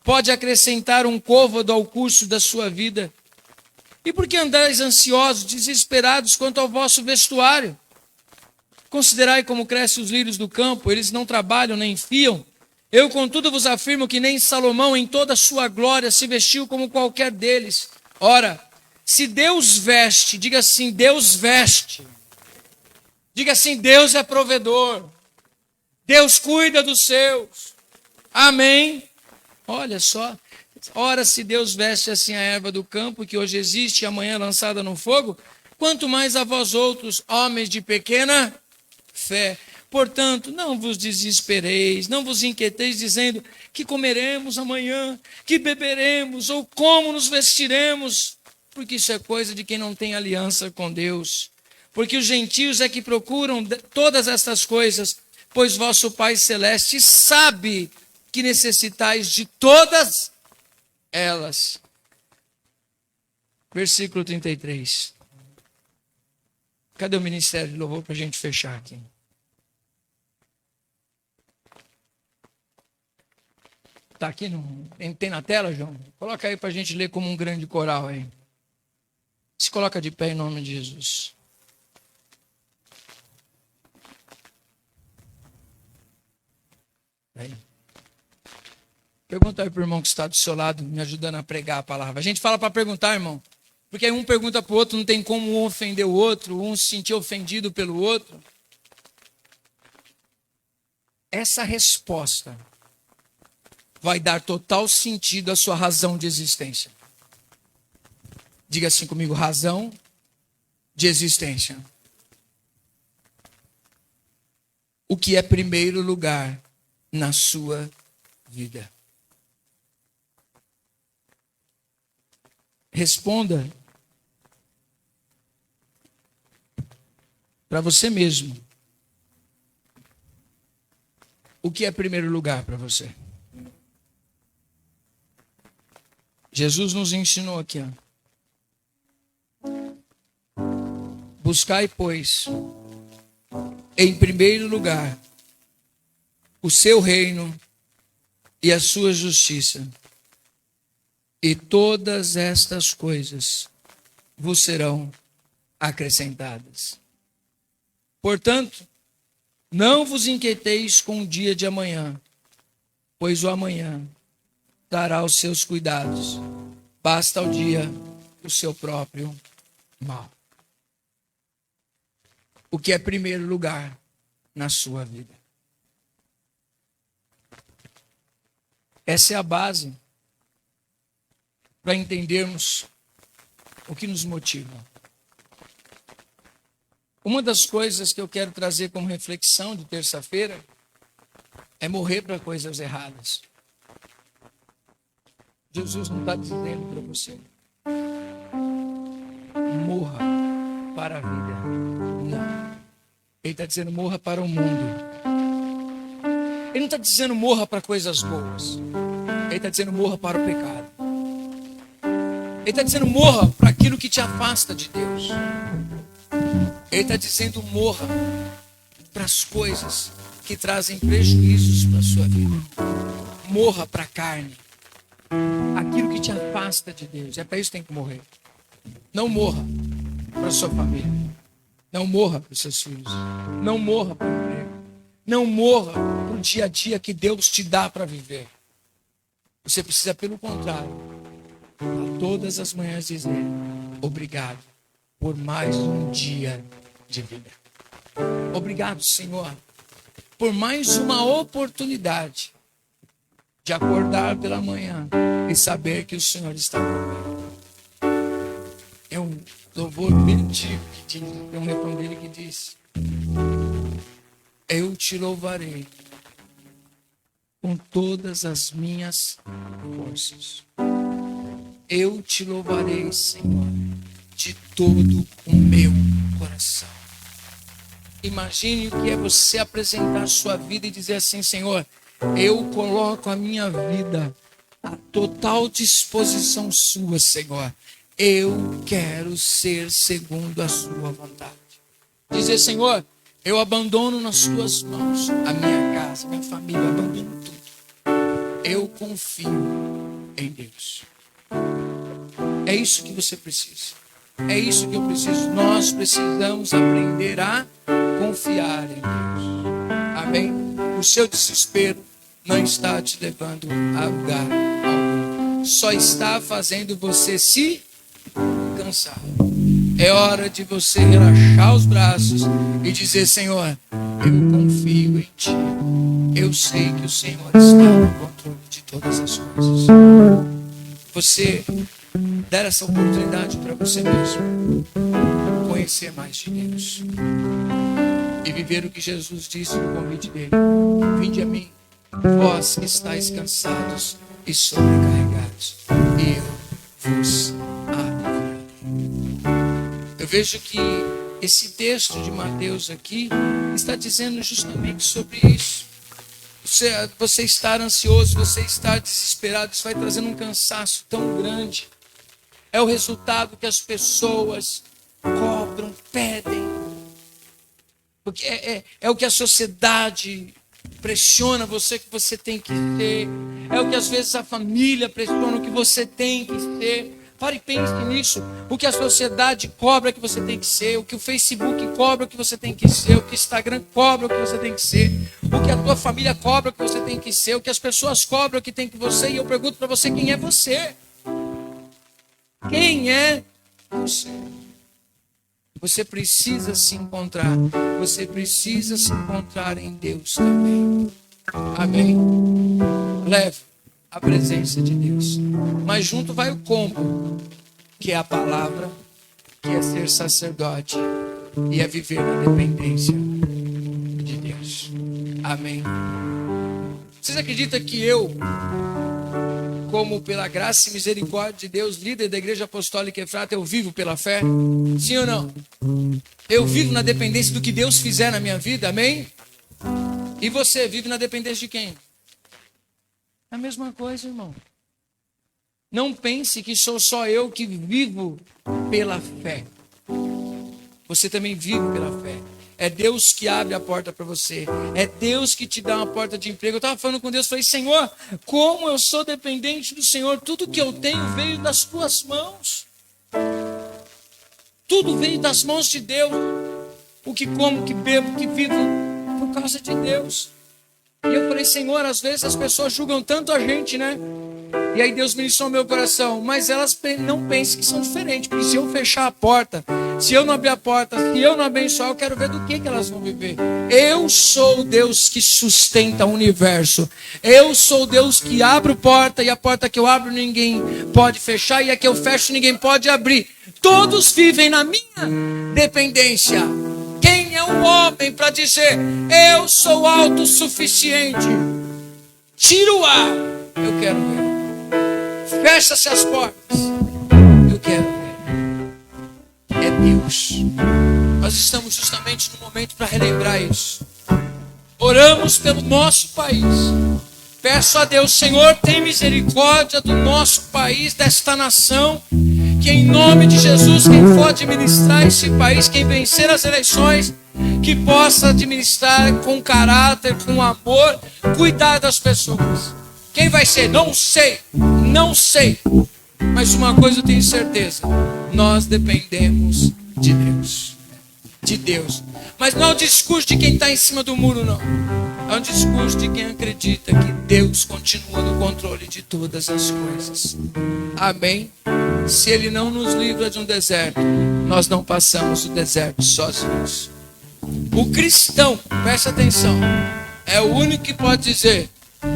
pode acrescentar um côvado ao curso da sua vida? E por que andais ansiosos, desesperados quanto ao vosso vestuário? Considerai como crescem os lírios do campo, eles não trabalham nem fiam. Eu, contudo, vos afirmo que nem Salomão, em toda a sua glória, se vestiu como qualquer deles. Ora, se Deus veste, diga assim, Deus veste. Diga assim, Deus é provedor. Deus cuida dos seus. Amém? Olha só. Ora, se Deus veste assim a erva do campo, que hoje existe e amanhã é lançada no fogo, quanto mais a vós outros, homens de pequena fé. Portanto, não vos desespereis, não vos inquieteis, dizendo que comeremos amanhã, que beberemos, ou como nos vestiremos, porque isso é coisa de quem não tem aliança com Deus. Porque os gentios é que procuram todas estas coisas, pois vosso Pai Celeste sabe que necessitais de todas elas. Versículo 33. Cadê o ministério de louvor para a gente fechar aqui? Está aqui? Tem na tela, João? Coloca aí para a gente ler como um grande coral aí. Se coloca de pé em nome de Jesus. Aí. Pergunta aí para o irmão que está do seu lado, me ajudando a pregar a palavra. A gente fala para perguntar, irmão. Porque aí um pergunta para o outro, não tem como um ofender o outro, um se sentir ofendido pelo outro. Essa resposta vai dar total sentido à sua razão de existência. Diga assim comigo: razão de existência. O que é primeiro lugar na sua vida? Responda para você mesmo. O que é primeiro lugar para você? Jesus nos ensinou aqui, buscai, pois, em primeiro lugar o seu reino e a sua justiça, e todas estas coisas vos serão acrescentadas. Portanto, não vos inquieteis com o dia de amanhã, pois o amanhã dará os seus cuidados. Basta ao dia o seu próprio mal. O que é primeiro lugar na sua vida? Essa é a base para entendermos o que nos motiva. Uma das coisas que eu quero trazer como reflexão de terça-feira é morrer para coisas erradas. Jesus não está dizendo para você: morra para a vida. Não. Ele está dizendo: morra para o mundo. Ele não está dizendo morra para coisas boas. Ele está dizendo: morra para o pecado. Ele está dizendo: morra para aquilo que te afasta de Deus. Ele está dizendo: morra para as coisas que trazem prejuízos para a sua vida. Morra para a carne. Aquilo que te afasta de Deus. É para isso que tem que morrer. Não morra para a sua família. Não morra para os seus filhos. Não morra para o emprego. Não morra para o dia a dia que Deus te dá para viver. Você precisa, pelo contrário, a todas as manhãs dizer: obrigado por mais um dia de vida. Obrigado, Senhor, por mais uma oportunidade de acordar pela manhã e saber que o Senhor está comigo. É um louvor bem antigo que diz, tem um refrão dele que diz: eu te louvarei com todas as minhas forças. Eu te louvarei, Senhor, de todo o meu coração. Imagine o que é você apresentar a sua vida e dizer assim: Senhor, eu coloco a minha vida à total disposição sua, Senhor. Eu quero ser segundo a sua vontade. Dizer: Senhor, eu abandono nas tuas mãos a minha casa, minha família, eu abandono tudo. Eu confio em Deus. É isso que você precisa. É isso que eu preciso. Nós precisamos aprender a confiar em Deus. Amém? O seu desespero não está te levando a lugar algum. Só está fazendo você se cansar. É hora de você relaxar os braços e dizer: Senhor, eu confio em Ti. Eu sei que o Senhor está no controle de todas as coisas. Você dar essa oportunidade para você mesmo conhecer mais de Deus e viver o que Jesus disse no convite dele: vinde a mim, vós que estáis cansados e sobrecarregados, e eu vos aliviarei. Eu vejo que esse texto de Mateus aqui está dizendo justamente sobre isso. Você estar ansioso, você estar desesperado, isso vai trazendo um cansaço tão grande. É o resultado que as pessoas cobram, pedem. Porque é o que a sociedade pressiona você que você tem que ser. É o que às vezes a família pressiona o que você tem que ser. Pare e pense nisso. O que a sociedade cobra que você tem que ser. O que o Facebook cobra que você tem que ser. O que o Instagram cobra que você tem que ser. O que a tua família cobra que você tem que ser. O que as pessoas cobram que tem que ser. E eu pergunto para você: quem é você? Quem é você? Você precisa se encontrar. Você precisa se encontrar em Deus também. Amém? Leve a presença de Deus. Mas junto vai o combo, que é a palavra, que é ser sacerdote e é viver na dependência de Deus. Amém. Vocês acreditam que eu, como pela graça e misericórdia de Deus, líder da Igreja Apostólica Efrata, eu vivo pela fé? Sim ou não? Eu vivo na dependência do que Deus fizer na minha vida, amém? E você vive na dependência de quem? A mesma coisa, irmão. Não pense que sou só eu que vivo pela fé. Você também vive pela fé. É Deus que abre a porta para você. É Deus que te dá uma porta de emprego. Eu estava falando com Deus, falei, Senhor, como eu sou dependente do Senhor. Tudo que eu tenho veio das tuas mãos. Tudo veio das mãos de Deus. O que como, o que bebo, o que vivo, por causa de Deus. E eu falei, Senhor, às vezes as pessoas julgam tanto a gente, né? E aí Deus ministrou no meu coração. Mas elas não pensem que são diferentes. Porque se eu fechar a porta, se eu não abrir a porta, se eu não abençoar, eu quero ver do que elas vão viver. Eu sou o Deus que sustenta o universo. Eu sou o Deus que abre a porta, e a porta que eu abro ninguém pode fechar, e a que eu fecho ninguém pode abrir. Todos vivem na minha dependência. Quem é um homem para dizer, eu sou autossuficiente? Tira o ar, eu quero ver. Fecha-se as portas, eu quero ver. É Deus. Nós estamos justamente no momento para relembrar isso. Oramos pelo nosso país. Peço a Deus, Senhor, tem misericórdia do nosso país, desta nação. Que em nome de Jesus, quem for administrar esse país, quem vencer as eleições, que possa administrar com caráter, com amor, cuidar das pessoas. Quem vai ser? Não sei, não sei. Mas uma coisa eu tenho certeza, nós dependemos de Deus. De Deus. Mas não é o discurso de quem está em cima do muro, não. É um discurso de quem acredita que Deus continua no controle de todas as coisas. Amém? Se Ele não nos livra de um deserto, nós não passamos o deserto sozinhos. O cristão, preste atenção, é o único que pode dizer,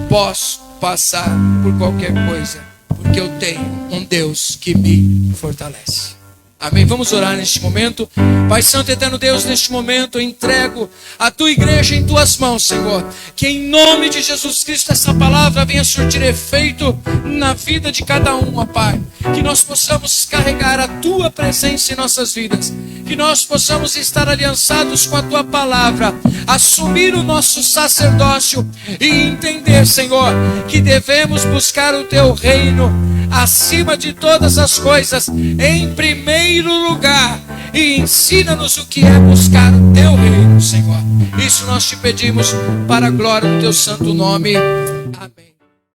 posso passar por qualquer coisa, porque eu tenho um Deus que me fortalece. Amém? Vamos orar neste momento. Pai Santo e Eterno Deus, neste momento eu entrego a Tua igreja em Tuas mãos, Senhor. Que em nome de Jesus Cristo essa palavra venha surtir efeito na vida de cada um, ó Pai. Que nós possamos carregar a Tua presença em nossas vidas. Que nós possamos estar aliançados com a Tua palavra. Assumir o nosso sacerdócio e entender, Senhor, que devemos buscar o Teu reino acima de todas as coisas, em primeiro lugar, e ensina-nos o que é buscar o Teu reino, Senhor. Isso nós te pedimos para a glória do Teu santo nome. Amém.